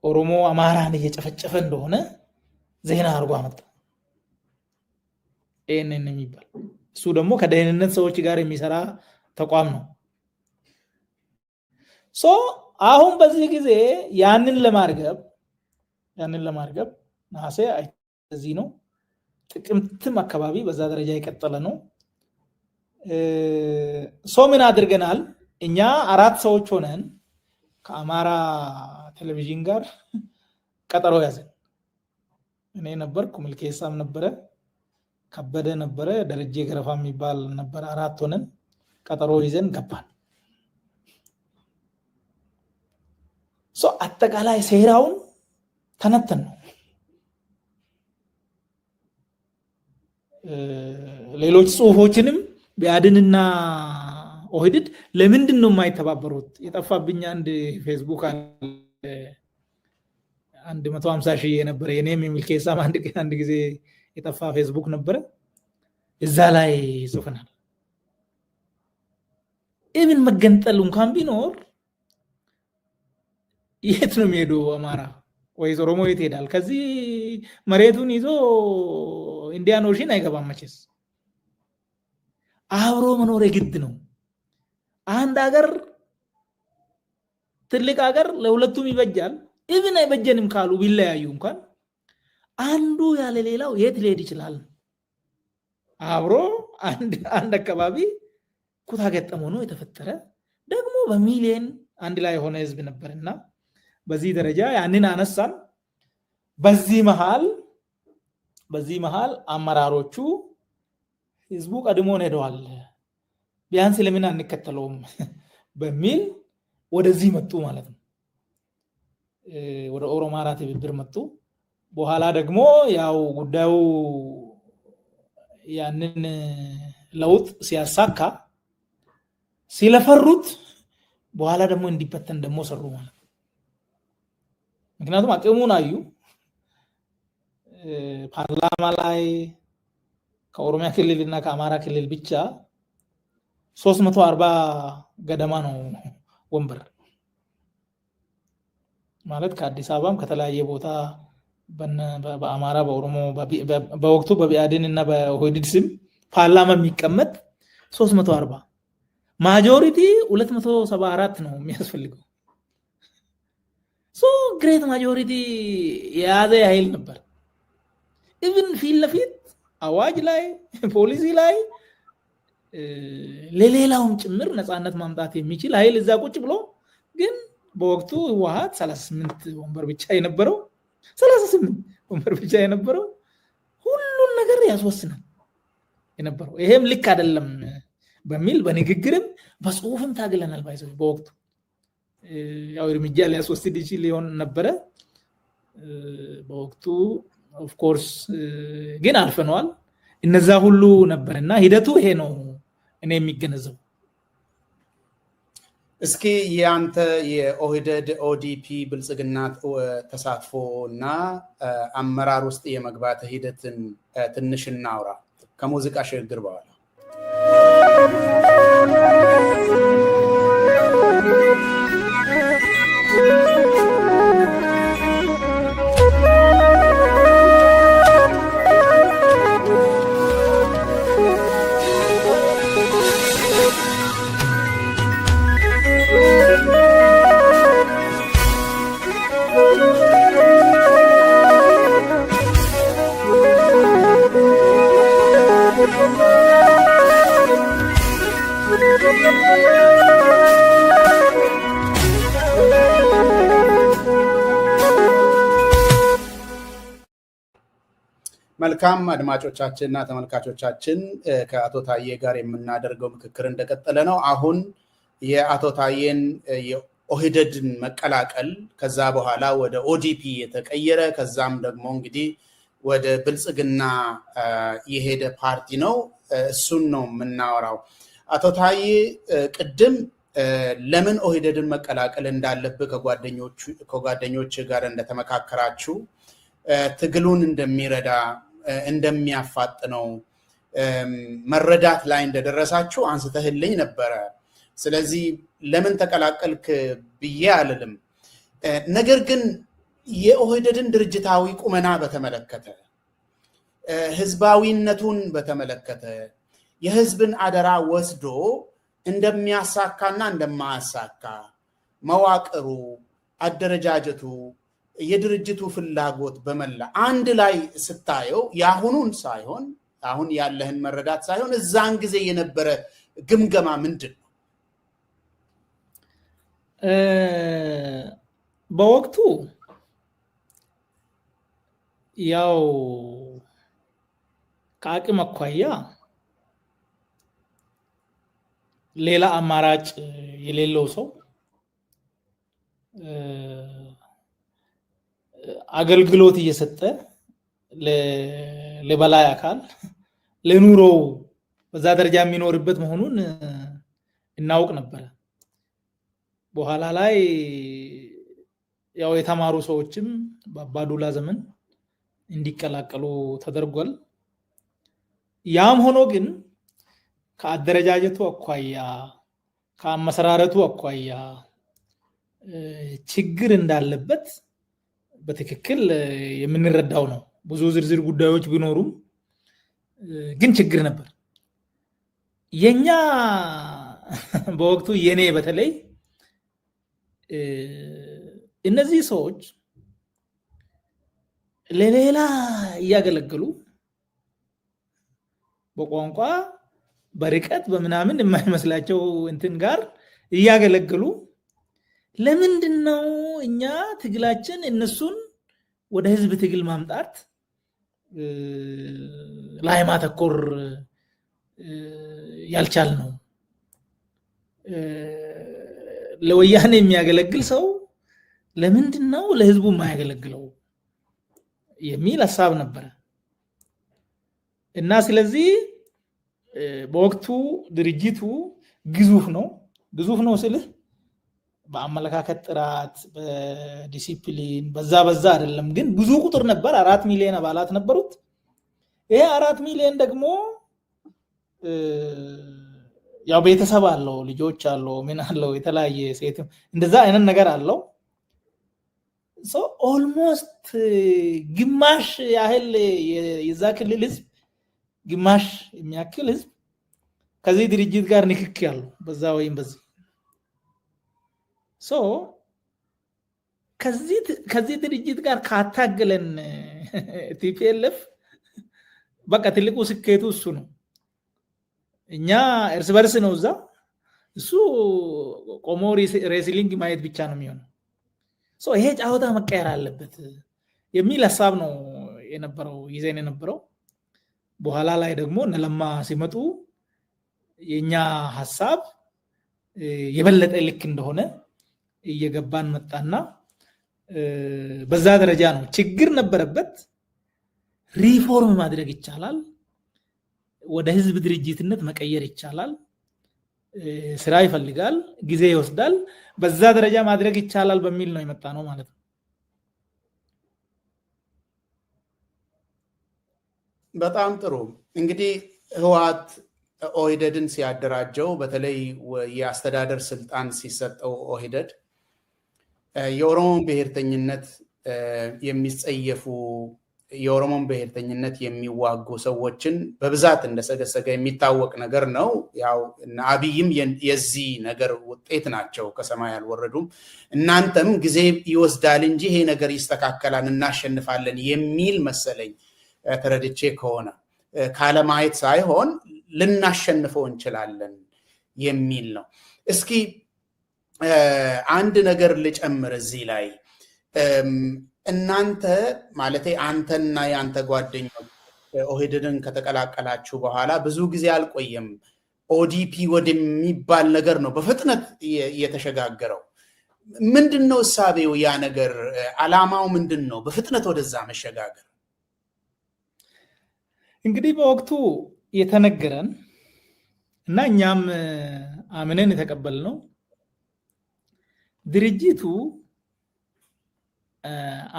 ኦሮሞ አማራን እየጨፈጨፈ እንደሆነ ዜና አድርጎ አመጣ። ኢኤንኤን የሚባል እሱ ደግሞ ከደህንነት ሰዎች ጋር የሚሰራ ተቋም ነው። አሁን በዚህ ጊዜ ያንን ለማርገብ ነሐሴ እዚህ ነው፣ ጥቅምትም አካባቢ በዛ ደረጃ የቀጠለ ነው። ምን አድርገናል? እኛ 4 ሰዎች ሆነን ከአማራ ቴሌቪዥን ጋር ቀጠሮ ያዘን። እኔ ነበርኩ፣ ምልኬሳም ነበረ፣ ከበደ ነበረ፣ ደረጀ ገረፋ የሚባል ነበር። 4 ሆነን ቀጠሮ ይዘን ገባን። አጠቃላይ ሴራውን ተነተን ነው። ሌሎች ጽሁፎችንም ቢያድንና ኦህዴድ ለምንድን ነው የማይተባበሩት? የጠፋብኝ አንድ ፌስቡክ 150 ሺህ የነበረ የኔም የሚልኬሳም አንድ ጊዜ የጠፋ ፌስቡክ ነበረ። እዛ ላይ ጽፈናል። ኢቭን መገንጠል እንኳን ቢኖር የት ነው የሚሄደው? አማራ ወይስ ኦሮሞ የት ይሄዳል? ከዚህ መሬቱን ይዞ ኢንዲያን ኦሽን አይገባም መቼስ። አብሮ መኖር የግድ ነው። አንድ ሀገር ትልቅ ሀገር ለሁለቱም ይበጃል። ኢቭን አይበጀንም ካሉ ቢለያዩ እንኳን አንዱ ያለ ሌላው የት ሊሄድ ይችላል? አብሮ አንድ አካባቢ ኩታ ገጠም ሆኖ የተፈጠረ ደግሞ በሚሊየን አንድ ላይ የሆነ ህዝብ ነበርና በዚህ ደረጃ ያንን አነሳን። በዚህ መሃል በዚህ መሃል አመራሮቹ ህዝቡ ቀድሞን ሄደዋል ቢያንስ ለምን አንከተለውም በሚል ወደዚህ መጡ ማለት ነው። ወደ ኦሮማራ ትብብር መጡ። በኋላ ደግሞ ያው ጉዳዩ ያንን ለውጥ ሲያሳካ ሲለፈሩት በኋላ ደግሞ እንዲበተን ደግሞ ሰሩ ማለት ነው። ምክንያቱም አቅሙን አዩ። ፓርላማ ላይ ከኦሮሚያ ክልልና ከአማራ ክልል ብቻ 340 ገደማ ነው ወንበር ማለት ከአዲስ አበባም ከተለያየ ቦታ በአማራ በኦሮሞ በወቅቱ በቢአዴን እና በኦህዴድ ስም ፓርላማ የሚቀመጥ 340 ማጆሪቲ 274 ነው የሚያስፈልገው። ሶ ግሬት ማጆሪቲ የያዘ ኃይል ነበር። ኢቭን ፊት ለፊት አዋጅ ላይ ፖሊሲ ላይ ለሌላውም ጭምር ነፃነት ማምጣት የሚችል ኃይል እዛ ቁጭ ብሎ ግን በወቅቱ ህወሓት 38 ወንበር ብቻ የነበረው 38 ወንበር ብቻ የነበረው ሁሉን ነገር ያስወስናል የነበረው። ይሄም ልክ አይደለም በሚል በንግግርም በጽሁፍም ታግለናል። ባይዘው በወቅቱ ያው እርምጃ ሊያስወስድ ይችል ሊሆን ነበረ በወቅቱ ኦፍ ኮርስ ግን አልፈነዋል። እነዛ ሁሉ ነበርና ሂደቱ ይሄ ነው እኔ የሚገነዘው። እስኪ ያንተ የኦህዴድ ኦዲፒ ብልጽግና ተሳትፎ እና አመራር ውስጥ የመግባት ሂደትን ትንሽ እናውራ ከሙዚቃ ሽግግር በኋላ። መልካም አድማጮቻችንና ተመልካቾቻችን ከአቶ ታዬ ጋር የምናደርገው ምክክር እንደቀጠለ ነው። አሁን የአቶ ታዬን የኦህዴድን መቀላቀል ከዛ በኋላ ወደ ኦዲፒ የተቀየረ ከዛም ደግሞ እንግዲህ ወደ ብልጽግና የሄደ ፓርቲ ነው። እሱን ነው የምናወራው። አቶ ታዬ ቅድም ለምን ኦህዴድን መቀላቀል እንዳለብህ ከጓደኞች ጋር እንደተመካከራችሁ ትግሉን እንደሚረዳ እንደሚያፋጥነው መረዳት ላይ እንደደረሳችሁ አንስተህልኝ ነበረ። ስለዚህ ለምን ተቀላቀልክ ብዬ አልልም። ነገር ግን የኦህዴድን ድርጅታዊ ቁመና በተመለከተ ህዝባዊነቱን በተመለከተ የህዝብን አደራ ወስዶ እንደሚያሳካና እንደማያሳካ መዋቅሩ፣ አደረጃጀቱ፣ የድርጅቱ ፍላጎት በመላ አንድ ላይ ስታየው ያሁኑን ሳይሆን አሁን ያለህን መረዳት ሳይሆን እዛን ጊዜ የነበረ ግምገማ ምንድን ነው? በወቅቱ ያው ከአቅም አኳያ ሌላ አማራጭ የሌለው ሰው አገልግሎት እየሰጠ ለበላይ አካል ለኑሮው በዛ ደረጃ የሚኖርበት መሆኑን እናውቅ ነበር። በኋላ ላይ ያው የተማሩ ሰዎችም በአባዱላ ዘመን እንዲቀላቀሉ ተደርጓል። ያም ሆኖ ግን ከአደረጃጀቱ አኳያ ከአመሰራረቱ አኳያ ችግር እንዳለበት በትክክል የምንረዳው ነው። ብዙ ዝርዝር ጉዳዮች ቢኖሩም ግን ችግር ነበር። የኛ በወቅቱ የኔ በተለይ እነዚህ ሰዎች ለሌላ እያገለገሉ በቋንቋ በርቀት በምናምን የማይመስላቸው እንትን ጋር እያገለገሉ ለምንድነው እኛ ትግላችን እነሱን ወደ ህዝብ ትግል ማምጣት ላይ ማተኮር ያልቻል ነው። ለወያኔ የሚያገለግል ሰው ለምንድነው ለህዝቡ የማያገለግለው የሚል ሐሳብ ነበር እና ስለዚህ በወቅቱ ድርጅቱ ግዙፍ ነው ስልህ በአመለካከት ጥራት በዲሲፕሊን በዛ አይደለም ግን ብዙ ቁጥር ነበር 4 ሚሊዮን አባላት ነበሩት። ይሄ 4 ሚሊዮን ደግሞ ያው ቤተሰብ አለው ልጆች አለው ምን አለው የተለያየ ሴት እንደዛ አይነት ነገር አለው። ሶ ኦልሞስት ግማሽ ያህል የዛ ክልል ህዝብ ግማሽ የሚያክል ህዝብ ከዚህ ድርጅት ጋር ንክክ ያለው በዛ ወይም በዚህ ሶ ከዚህ ድርጅት ጋር ካታገለን ቲፒኤልኤፍ በቃ ትልቁ ስኬቱ እሱ ነው። እኛ እርስ በርስ ነው እዛ እሱ ቆሞ ሬስሊንግ ማየት ብቻ ነው የሚሆነው። ሶ ይሄ ጫወታ መቀየር አለበት የሚል ሐሳብ ነው የነበረው ይዘን የነበረው። በኋላ ላይ ደግሞ እነለማ ሲመጡ የኛ ሐሳብ የበለጠ ልክ እንደሆነ እየገባን መጣና በዛ ደረጃ ነው። ችግር ነበረበት። ሪፎርም ማድረግ ይቻላል፣ ወደ ህዝብ ድርጅትነት መቀየር ይቻላል። ስራ ይፈልጋል፣ ጊዜ ይወስዳል። በዛ ደረጃ ማድረግ ይቻላል በሚል ነው የመጣ ነው ማለት ነው። በጣም ጥሩ። እንግዲህ ህወሓት ኦህዴድን ሲያደራጀው በተለይ የአስተዳደር ስልጣን ሲሰጠው ኦህዴድ የኦሮሞን ብሔርተኝነት የሚጸየፉ የኦሮሞን ብሔርተኝነት የሚዋጉ ሰዎችን በብዛት እንደሰገሰገ የሚታወቅ ነገር ነው። ያው አብይም የዚህ ነገር ውጤት ናቸው፣ ከሰማይ አልወረዱም። እናንተም ጊዜ ይወስዳል እንጂ ይሄ ነገር ይስተካከላል እናሸንፋለን የሚል መሰለኝ ተረድቼ ከሆነ ካለማየት ሳይሆን ልናሸንፈው እንችላለን የሚል ነው። እስኪ አንድ ነገር ልጨምር እዚህ ላይ እናንተ ማለቴ አንተና ያንተ ጓደኞች ኦህዴድን ከተቀላቀላችሁ በኋላ ብዙ ጊዜ አልቆየም። ኦዲፒ ወደሚባል ነገር ነው በፍጥነት የተሸጋገረው። ምንድነው እሳቤው? ያ ነገር አላማው ምንድነው? በፍጥነት ወደዛ መሸጋገር እንግዲህ በወቅቱ የተነገረን እና እኛም አምነን የተቀበልነው ድርጅቱ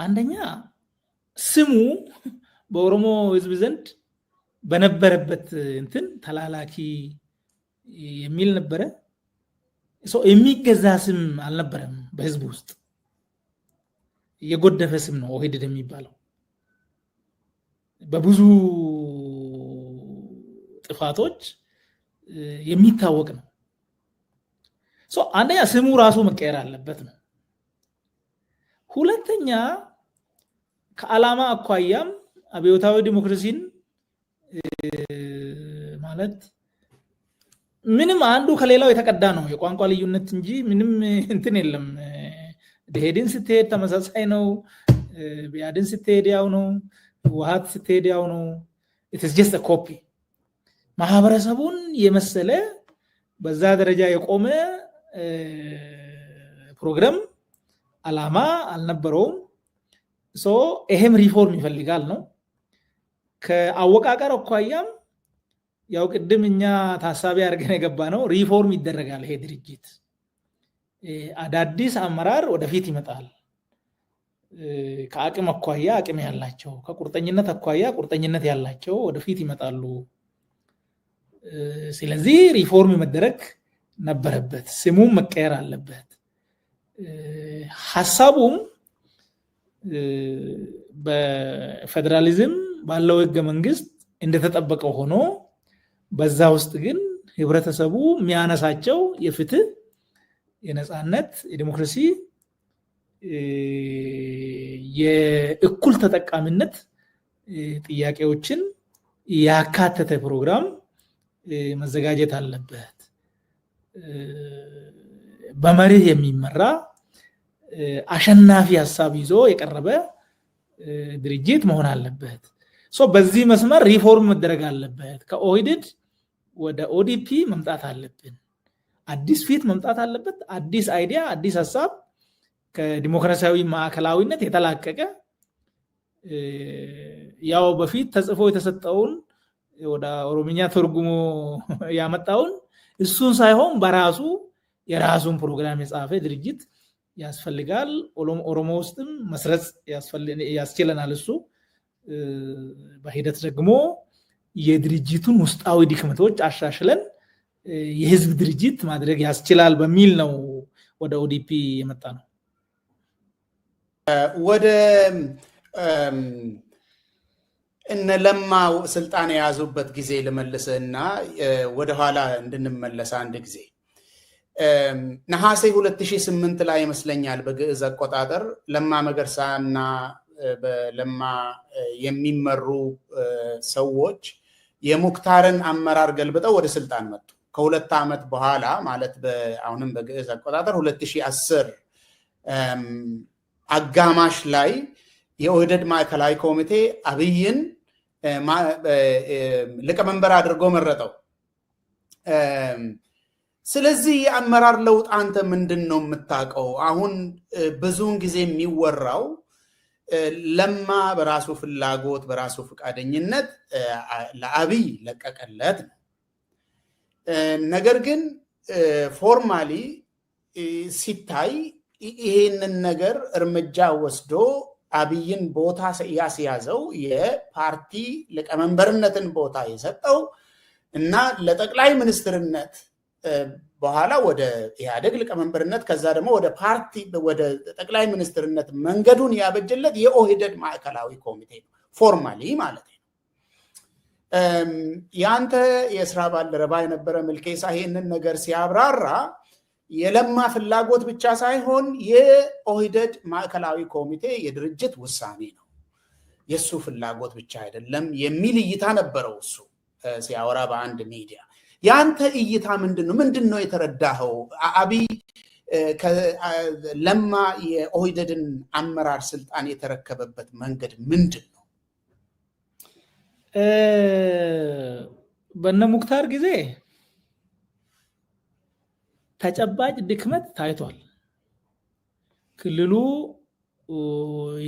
አንደኛ ስሙ በኦሮሞ ህዝብ ዘንድ በነበረበት እንትን ተላላኪ የሚል ነበረ። የሚገዛ ስም አልነበረም። በህዝብ ውስጥ የጎደፈ ስም ነው ኦህዴድ የሚባለው። በብዙ ጥፋቶች የሚታወቅ ነው። አንደኛ ስሙ ራሱ መቀየር አለበት ነው። ሁለተኛ ከዓላማ አኳያም አብዮታዊ ዲሞክራሲን ማለት ምንም አንዱ ከሌላው የተቀዳ ነው። የቋንቋ ልዩነት እንጂ ምንም እንትን የለም። ደሄድን ስትሄድ ተመሳሳይ ነው። ቢያድን ስትሄድ ያው ነው። ውሃት ስትሄድ ያው ነው። it is just a copy። ማህበረሰቡን የመሰለ በዛ ደረጃ የቆመ ፕሮግራም ዓላማ አልነበረውም። ይሄም ሪፎርም ይፈልጋል ነው። ከአወቃቀር አኳያም ያው ቅድም እኛ ታሳቢ አድርገን የገባ ነው ሪፎርም ይደረጋል። ይሄ ድርጅት አዳዲስ አመራር ወደፊት ይመጣል። ከአቅም አኳያ አቅም ያላቸው፣ ከቁርጠኝነት አኳያ ቁርጠኝነት ያላቸው ወደፊት ይመጣሉ። ስለዚህ ሪፎርም መደረግ ነበረበት፣ ስሙም መቀየር አለበት። ሐሳቡም በፌደራሊዝም ባለው ህገ መንግስት እንደተጠበቀው ሆኖ በዛ ውስጥ ግን ህብረተሰቡ የሚያነሳቸው የፍትህ፣ የነፃነት፣ የዲሞክራሲ፣ የእኩል ተጠቃሚነት ጥያቄዎችን ያካተተ ፕሮግራም መዘጋጀት አለበት። በመርህ የሚመራ አሸናፊ ሐሳብ ይዞ የቀረበ ድርጅት መሆን አለበት። በዚህ መስመር ሪፎርም መደረግ አለበት ከኦህዴድ ወደ ኦዲፒ መምጣት አለብን አዲስ ፊት መምጣት አለበት አዲስ አይዲያ አዲስ ሐሳብ ከዲሞክራሲያዊ ማዕከላዊነት የተላቀቀ ያው በፊት ተጽፎ የተሰጠውን ወደ ኦሮምኛ ተርጉሞ ያመጣውን እሱን ሳይሆን በራሱ የራሱን ፕሮግራም የጻፈ ድርጅት ያስፈልጋል ኦሮሞ ውስጥም መስረጽ ያስችለናል እሱ በሂደት ደግሞ የድርጅቱን ውስጣዊ ድክመቶች አሻሽለን የህዝብ ድርጅት ማድረግ ያስችላል በሚል ነው ወደ ኦዲፒ የመጣ ነው ወደ እነለማ ስልጣን የያዙበት ጊዜ ለመለሰና ወደ ኋላ እንድንመለስ አንድ ጊዜ ነሐሴ 2008 ላይ ይመስለኛል በግዕዝ አቆጣጠር ለማ መገርሳና በለማ የሚመሩ ሰዎች የሙክታርን አመራር ገልብጠው ወደ ስልጣን መጡ ከሁለት ዓመት በኋላ ማለት አሁንም በግዕዝ አቆጣጠር 2010 አጋማሽ ላይ የኦህዴድ ማዕከላዊ ኮሚቴ አብይን ሊቀመንበር አድርጎ መረጠው ስለዚህ የአመራር ለውጥ አንተ ምንድነው የምታውቀው አሁን ብዙውን ጊዜ የሚወራው ለማ በራሱ ፍላጎት በራሱ ፍቃደኝነት ለአብይ ለቀቀለት ነው ነገር ግን ፎርማሊ ሲታይ ይሄንን ነገር እርምጃ ወስዶ አብይን ቦታ ያስያዘው የፓርቲ ሊቀመንበርነትን ቦታ የሰጠው እና ለጠቅላይ ሚኒስትርነት በኋላ ወደ ኢህአዴግ ሊቀመንበርነት ከዛ ደግሞ ወደ ፓርቲ ወደ ጠቅላይ ሚኒስትርነት መንገዱን ያበጀለት የኦህዴድ ማዕከላዊ ኮሚቴ ነው ፎርማሊ ማለት ነው ያንተ የስራ ባልደረባ የነበረ መልኬሳ ይሄንን ነገር ሲያብራራ የለማ ፍላጎት ብቻ ሳይሆን የኦህዴድ ማዕከላዊ ኮሚቴ የድርጅት ውሳኔ ነው የሱ ፍላጎት ብቻ አይደለም የሚል እይታ ነበረው እሱ ሲያወራ በአንድ ሚዲያ ያንተ እይታ ምንድነው የተረዳኸው አብይ ለማ የኦህዴድን አመራር ስልጣን የተረከበበት መንገድ ምንድነው በነ ሙክታር ጊዜ ተጨባጭ ድክመት ታይቷል ክልሉ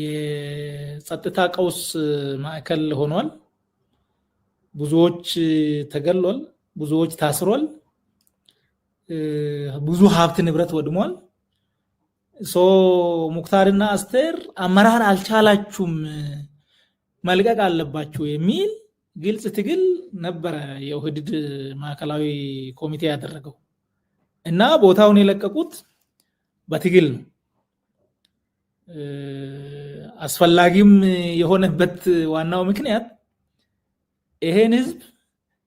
የጸጥታ ቀውስ ማዕከል ሆኗል ብዙዎች ተገሏል ብዙዎች ታስሯል ብዙ ሀብት ንብረት ወድሟል ሙክታርና አስቴር አመራር አልቻላችሁም መልቀቅ አለባችሁ የሚል ግልጽ ትግል ነበረ የኦህዴድ ማዕከላዊ ኮሚቴ ያደረገው እና ቦታውን የለቀቁት በትግል ነው አስፈላጊም የሆነበት ዋናው ምክንያት ይሄን ህዝብ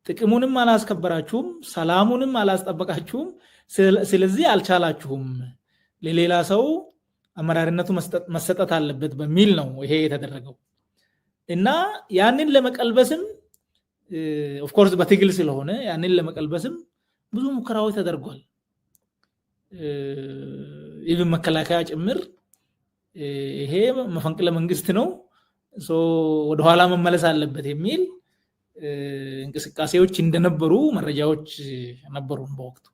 ጥቅሙንም አላስከበራችሁም ሰላሙንም አላስጠበቃችሁም ስለዚህ አልቻላችሁም ለሌላ ሰው አመራርነቱ መሰጠት አለበት በሚል ነው ይሄ የተደረገው እና ያንን ለመቀልበስም ኦፍ ኮርስ በትግል ስለሆነ ያንን ለመቀልበስም ብዙ ሙከራዎች ተደርጓል ኢቭን መከላከያ ጭምር ይሄ መፈንቅለ መንግስት ነው ወደ ኋላ መመለስ አለበት የሚል እንቅስቃሴዎች እንደነበሩ መረጃዎች ነበሩ በወቅቱ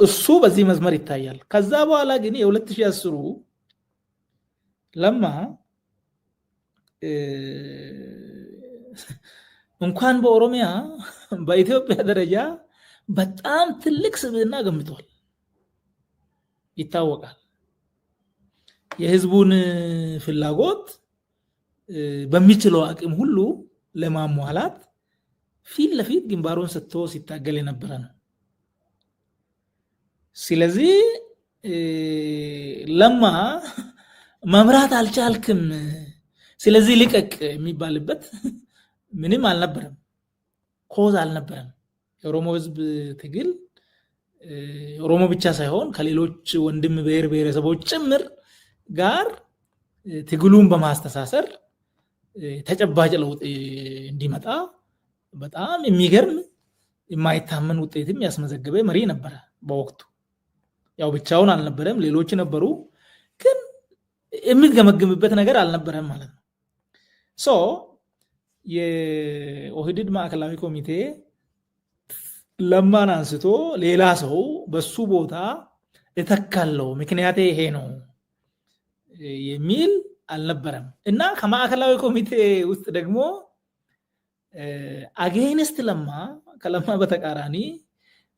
እሱ በዚህ መስመር ይታያል ከዛ በኋላ ግን የ2010 ለማ እንኳን በኦሮሚያ በኢትዮጵያ ደረጃ በጣም ትልቅ ስብዕና ገምቷል ይታወቃል የህዝቡን ፍላጎት በሚችለው አቅም ሁሉ ለማሟላት ፊት ለፊት ግንባሩን ሰጥቶ ሲታገል የነበረ ነው ስለዚህ ለማ መምራት አልቻልክም ስለዚህ ልቀቅ የሚባልበት ምንም አልነበረም ኮዝ አልነበረም የኦሮሞ ህዝብ ትግል ኦሮሞ ብቻ ሳይሆን ከሌሎች ወንድም ብሔረሰቦች ጭምር ጋር ትግሉን በማስተሳሰር ተጨባጭ ለውጥ እንዲመጣ በጣም የሚገርም የማይታመን ውጤትም ያስመዘገበ መሪ ነበር በወቅቱ ያው ብቻውን አልነበረም ሌሎች ነበሩ ግን የምትገመግምበት ነገር አልነበረም ማለት ነው። ሶ የኦህዴድ ማዕከላዊ ኮሚቴ ለማን አንስቶ ሌላ ሰው በሱ ቦታ እተካለው ምክንያቴ ይሄ ነው የሚል አልነበረም እና ከማዕከላዊ ኮሚቴ ውስጥ ደግሞ አጌንስት ለማ ከለማ በተቃራኒ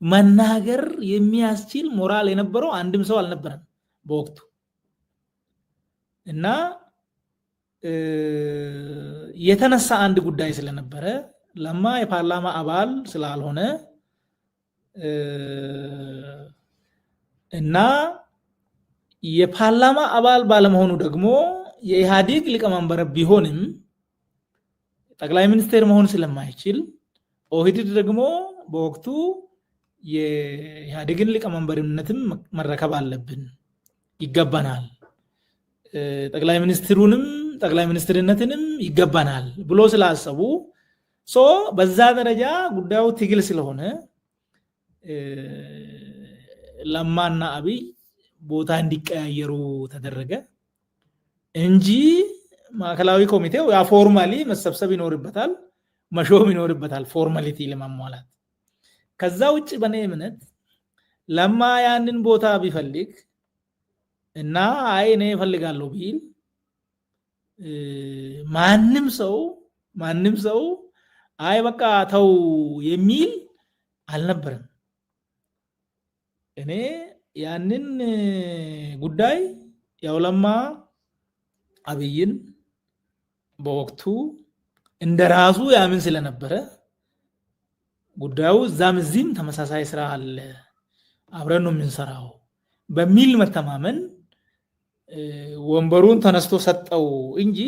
መናገር የሚያስችል ሞራል የነበረው አንድም ሰው አልነበረም በወቅቱ እና የተነሳ አንድ ጉዳይ ስለነበረ ለማ የፓርላማ አባል ስላልሆነ እና የፓርላማ አባል ባለመሆኑ ደግሞ የኢህአዴግ ሊቀመንበር ቢሆንም ጠቅላይ ሚኒስትር መሆን ስለማይችል ኦህዴድ ደግሞ በወቅቱ የኢህአዴግን ሊቀመንበርነትም መረከብ አለብን ይገባናል ጠቅላይ ሚኒስትርነትንም ይገባናል ብሎ ስላሰቡ በዛ ደረጃ ጉዳዩ ትግል ስለሆነ ለማና አብይ ቦታ እንዲቀያየሩ ተደረገ እንጂ ማዕከላዊ ኮሚቴው ያ ፎርማሊ መሰብሰብ ይኖርበታል መሾም ይኖርበታል ፎርማሊቲ ለማሟላት ከዛ ውጭ በኔ እምነት ለማ ያንን ቦታ ቢፈልግ እና አይ እኔ እፈልጋለሁ ቢል ማንም ሰው አይ በቃ ተው የሚል አልነበረም እኔ ያንን ጉዳይ ያው ለማ አብይን በወቅቱ እንደራሱ ያምን ስለነበረ ጉዳዩ እዛም ተመሳሳይ ስራ አለ አብረን ነው የምንሰራው በሚል መተማመን ወንበሩን ተነስቶ ሰጠው እንጂ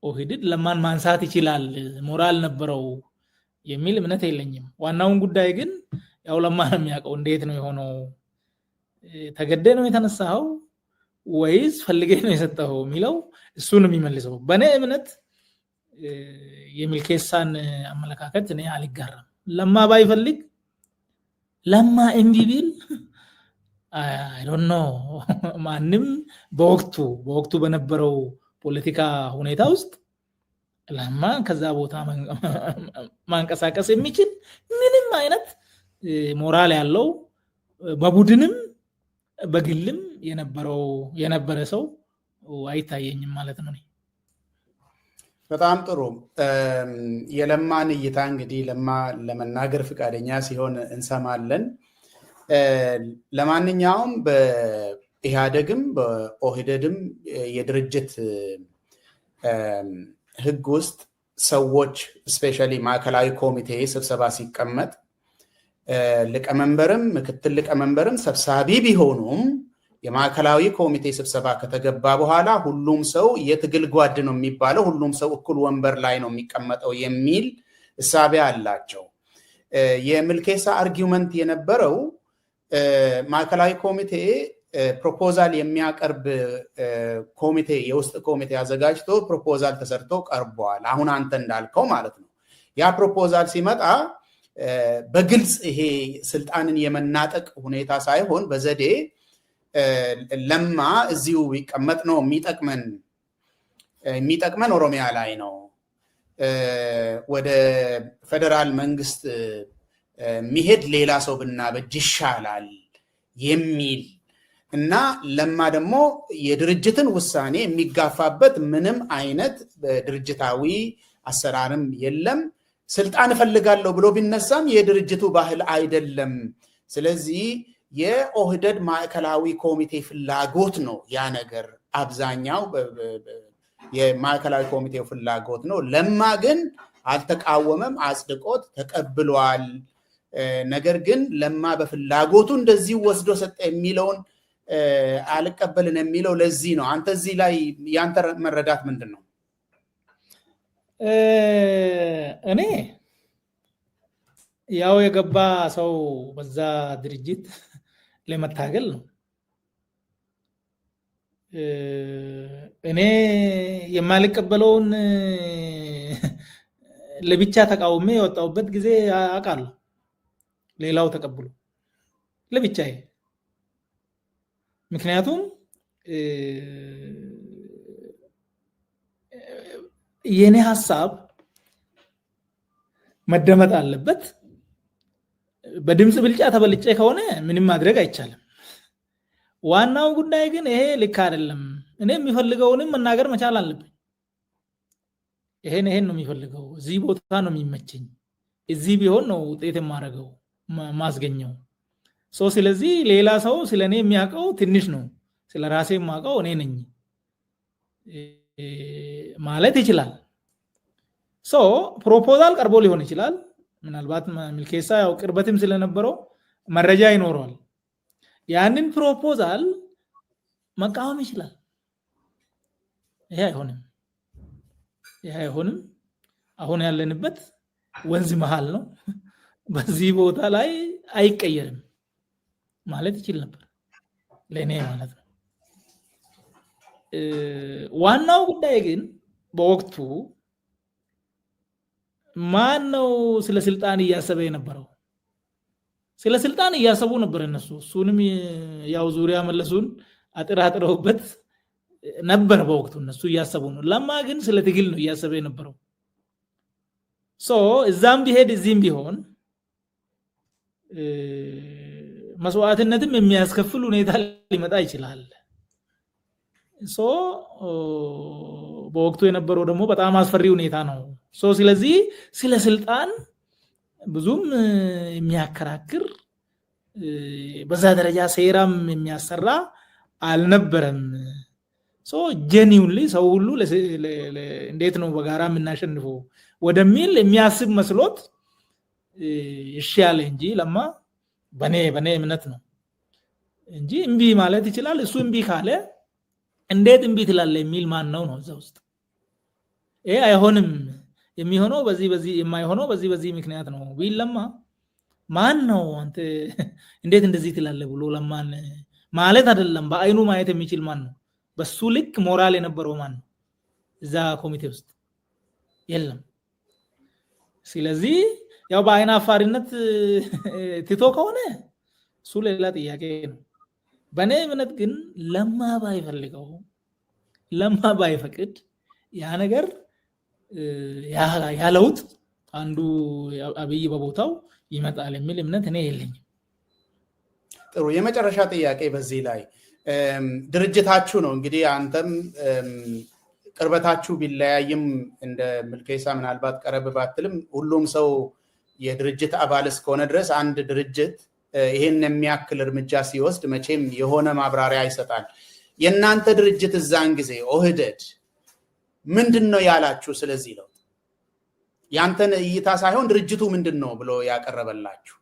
ኦህዴድ ለማን ማንሳት ይችላል ሞራል ነበረው የሚል እምነት የለኝም ዋናውን ጉዳይ ግን ያው ለማ ነው የሚያውቀው እንዴት ነው የሆነው ተገደ ነው የተነሳው ወይስ ፈልጌ ነው የሰጠው የሚለው እሱን የሚመልሰው በኔ እምነት የሚልኬሳን አመለካከት እኔ አልጋራም ለማ ባይፈልግ ለማ እምቢ ቢል I don't know ማንም በወቅቱ በነበረው ፖለቲካ ሁኔታ ውስጥ ለማ ከዛ ቦታ ማንቀሳቀስ የሚችል ምንም አይነት ሞራል ያለው በቡድንም በግልም የነበረ ሰው አይታየኝም ማለት ነው በጣም ጥሩ የለማን እይታ እንግዲህ ለማ ለመናገር ፍቃደኛ ሲሆን እንሰማለን ለማንኛውም በኢህአዴግም በኦህዴድም የድርጅት ህግ ውስጥ ሰዎች ስፔሻሊ ማዕከላዊ ኮሚቴ ስብሰባ ሲቀመጥ ሊቀመንበርም ምክትል ሊቀመንበርም ሰብሳቢ ቢሆኑም የማዕከላዊ ኮሚቴ ስብሰባ ከተገባ በኋላ ሁሉም ሰው የትግል ጓድ ነው የሚባለው ሁሉም ሰው እኩል ወንበር ላይ ነው የሚቀመጠው የሚል እሳቤ አላቸው የሚልኬሳ አርጊውመንት የነበረው ማዕከላዊ ኮሚቴ ፕሮፖዛል የሚያቀርብ ኮሚቴ የውስጥ ኮሚቴ አዘጋጅቶ ፕሮፖዛል ተሰርቶ ቀርቧል አሁን አንተ እንዳልከው ማለት ነው ያ ፕሮፖዛል ሲመጣ በግልጽ ይሄ ስልጣንን የመናጠቅ ሁኔታ ሳይሆን በዘዴ ለማ እዚሁ ይቀመጥ ነው የሚጠቅመን ኦሮሚያ ላይ ነው ወደ ፌደራል መንግስት ሚሄድ ሌላ ሰው ብናበጅ ይሻላል የሚል እና ለማ ደግሞ የድርጅትን ውሳኔ የሚጋፋበት ምንም አይነት ድርጅታዊ አሰራርም የለም ስልጣን እፈልጋለሁ ብሎ ቢነሳም የድርጅቱ ባህል አይደለም ስለዚህ የኦህዴድ ማዕከላዊ ኮሚቴ ፍላጎት ነው ያ ነገር አብዛኛው የማዕከላዊ ኮሚቴው ፍላጎት ነው ለማ ግን አልተቃወመም አጽድቆት ተቀብሏል ነገር ግን ለማ በፍላጎቱ እንደዚህ ወስዶ ሰጠ የሚለውን አልቀበልን የሚለው ለዚህ ነው አንተ እዚህ ላይ ያንተ መረዳት ምንድነው እኔ ያው የገባ ሰው በዛ ድርጅት ለመታገል ነው እኔ የማልቀበለውን ለብቻ ተቃውሜ የወጣውበት ጊዜ አውቃለሁ ሌላው ተቀብሎ ለብቻዬ ምክንያቱም የኔ ሐሳብ መደመጥ አለበት። በድምጽ ብልጫ ተበልጬ ከሆነ ምንም ማድረግ አይቻልም። ዋናው ጉዳይ ግን ይሄ ልክ አይደለም፣ እኔ የሚፈልገውንም መናገር መቻል አለብኝ። ይሄን ነው የሚፈልገው፣ እዚህ ቦታ ነው የሚመቸኝ፣ እዚህ ቢሆን ነው ውጤት የማደርገው ማስገኘው። ስለዚህ ሌላ ሰው ስለኔ የሚያውቀው ትንሽ ነው፣ ስለ ራሴ የማውቀው እኔ ነኝ ማለት ይችላል። ፕሮፖዛል ቀርቦ ሊሆን ይችላል። ምናልባት ሚልኬሳ ያው ቅርበትም ስለነበረው መረጃ ይኖረዋል። ያንን ፕሮፖዛል መቃወም ይችላል። ይሄ አይሆንም፣ አሁን ያለንበት ወንዝ መሃል ነው፣ በዚህ ቦታ ላይ አይቀየርም ማለት ይችል ነበር፣ ለእኔ ማለት ነው። ዋናው ጉዳይ ግን በወቅቱ ማን ነው ስለ ስልጣን እያሰበ የነበረው? ስለ ስልጣን እያሰቡ ነበር እነሱ። እሱንም ያው ዙሪያ መለሱን አጥራጥረውበት ነበር በወቅቱ፣ እነሱ እያሰቡ ነው። ለማ ግን ስለ ትግል ነው እያሰበ የነበረው። እዛም ቢሄድ እዚህም ቢሆን መስዋዕትነትም የሚያስከፍል ሁኔታ ሊመጣ ይችላል። በወቅቱ የነበረው ደግሞ በጣም አስፈሪ ሁኔታ ነው። ስለዚህ ስለ ስልጣን ብዙም የሚያከራክር በዛ ደረጃ ሴራም የሚያሰራ አልነበረም። ጀኒውንሊ ሰው ሁሉ እንዴት ነው በጋራ የምናሸንፈው ወደሚል የሚያስብ መስሎት እሺ ያለ እንጂ ለማ በኔ እምነት ነው እንጂ እምቢ ማለት ይችላል። እሱ እምቢ ካለ እንዴት እምቢ ትላለህ የሚል ማን ነው እዛ ውስጥ? ይሄ አይሆንም፣ የሚሆነው በዚህ የማይሆነው በዚህ ምክንያት ነው ቢል ለማ ማን ነው አንተ እንዴት እንደዚህ ትላለህ ብሎ ለማን ማለት አይደለም። በአይኑ ማየት የሚችል ማን ነው? በሱ ልክ ሞራል የነበረው ማን ነው? እዛ ኮሚቴ ውስጥ የለም። ስለዚህ ያው በአይን አፋሪነት ትቶ ከሆነ እሱ ሌላ ጥያቄ ነው። በኔ እምነት ግን ለማ ባይፈቅድ ያ ነገር ያለውጥ አንዱ አብይ በቦታው ይመጣል የሚል እምነት እኔ የለኝም። ጥሩ። የመጨረሻ ጥያቄ በዚህ ላይ ድርጅታችሁ ነው እንግዲህ አንተም ቅርበታችሁ ቢለያይም እንደ ምልኬሳ ምናልባት ቀረብ ባትልም ሁሉም ሰው የድርጅት አባል እስከሆነ ድረስ አንድ ድርጅት ይሄን የሚያክል እርምጃ ሲወስድ መቼም የሆነ ማብራሪያ ይሰጣል። የእናንተ ድርጅት እዛን ጊዜ ኦህዴድ ምንድነው ያላችሁ? ስለዚህ ነው ያንተን እይታ ሳይሆን ድርጅቱ ምንድነው ብሎ ያቀረበላችሁ?